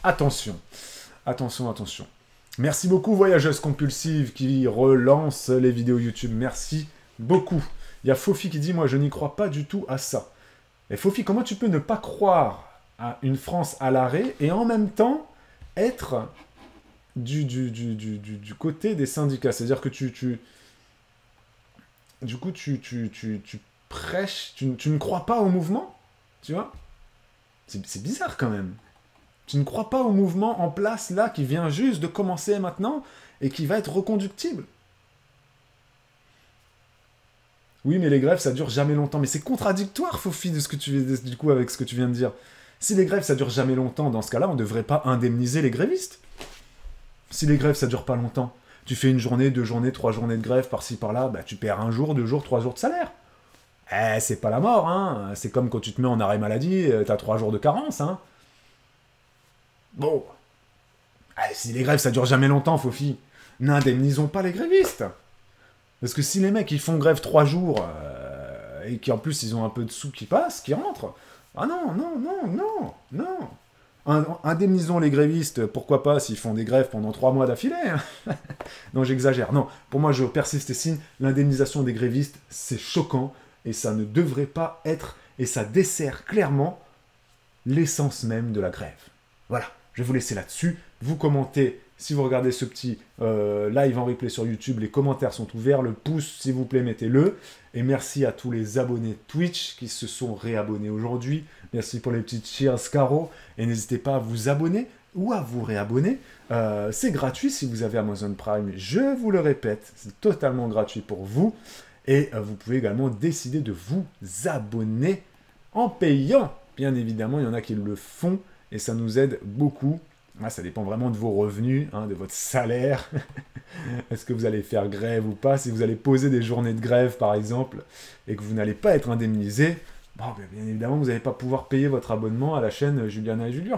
Attention, attention, attention. Merci beaucoup, Voyageuse Compulsive, qui relance les vidéos YouTube. Merci beaucoup. Il y a Fofi qui dit, moi, je n'y crois pas du tout à ça. Et Fofi, comment tu peux ne pas croire à une France à l'arrêt et en même temps être du côté des syndicats? C'est-à-dire que tu prêches, tu ne crois pas au mouvement, tu vois? C'est bizarre quand même. Tu ne crois pas au mouvement en place là qui vient juste de commencer maintenant et qui va être reconductible. Oui, mais les grèves, ça dure jamais longtemps. Mais c'est contradictoire, Fofi, du coup, avec ce que tu viens de dire. Si les grèves, ça dure jamais longtemps, dans ce cas-là, on ne devrait pas indemniser les grévistes. Si les grèves, ça dure pas longtemps, tu fais 1 journée, 2 journées, 3 journées de grève par-ci, par-là, bah, tu perds 1 jour, 2 jours, 3 jours de salaire. C'est pas la mort, hein. C'est comme quand tu te mets en arrêt maladie, t'as 3 jours de carence, hein. Bon. Si les grèves, ça dure jamais longtemps, Fofi, n'indemnisons pas les grévistes. Parce que si les mecs, ils font grève 3 jours, et qu'en plus, ils ont un peu de sous qui passent, qui rentrent, ah non, non, non, non, non. Indemnisons les grévistes, pourquoi pas, s'ils font des grèves pendant 3 mois d'affilée. Non, j'exagère. Non, pour moi, je persiste et signe, l'indemnisation des grévistes, c'est choquant, et ça ne devrait pas être, et ça dessert clairement l'essence même de la grève. Voilà, je vais vous laisser là-dessus. Vous commentez, si vous regardez ce petit live en replay sur YouTube, les commentaires sont ouverts. Le pouce, s'il vous plaît, mettez-le. Et merci à tous les abonnés Twitch qui se sont réabonnés aujourd'hui. Merci pour les petites cheers, Caro. Et n'hésitez pas à vous abonner ou à vous réabonner. C'est gratuit si vous avez Amazon Prime. Je vous le répète, c'est totalement gratuit pour vous. Et vous pouvez également décider de vous abonner en payant. Bien évidemment, il y en a qui le font. Et ça nous aide beaucoup. Ça dépend vraiment de vos revenus, hein, de votre salaire. Est-ce que vous allez faire grève ou pas? Si vous allez poser des journées de grève, par exemple, et que vous n'allez pas être indemnisé, bon, bien évidemment, vous n'allez pas pouvoir payer votre abonnement à la chaîne Juliana et Julien.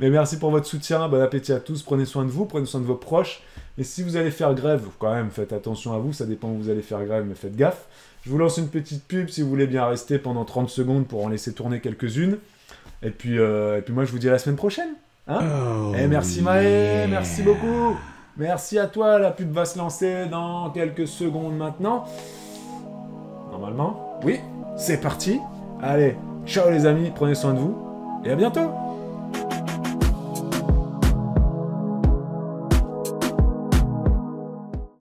Mais merci pour votre soutien. Bon appétit à tous. Prenez soin de vous, prenez soin de vos proches. Et si vous allez faire grève, quand même, faites attention à vous. Ça dépend où vous allez faire grève, mais faites gaffe. Je vous lance une petite pub si vous voulez bien rester pendant 30 secondes pour en laisser tourner quelques-unes. Et puis moi, je vous dis à la semaine prochaine. Hein? Et merci Maë, merci beaucoup. Merci à toi, la pub va se lancer dans quelques secondes maintenant. Normalement. Oui, c'est parti. Allez, ciao les amis, prenez soin de vous. Et à bientôt.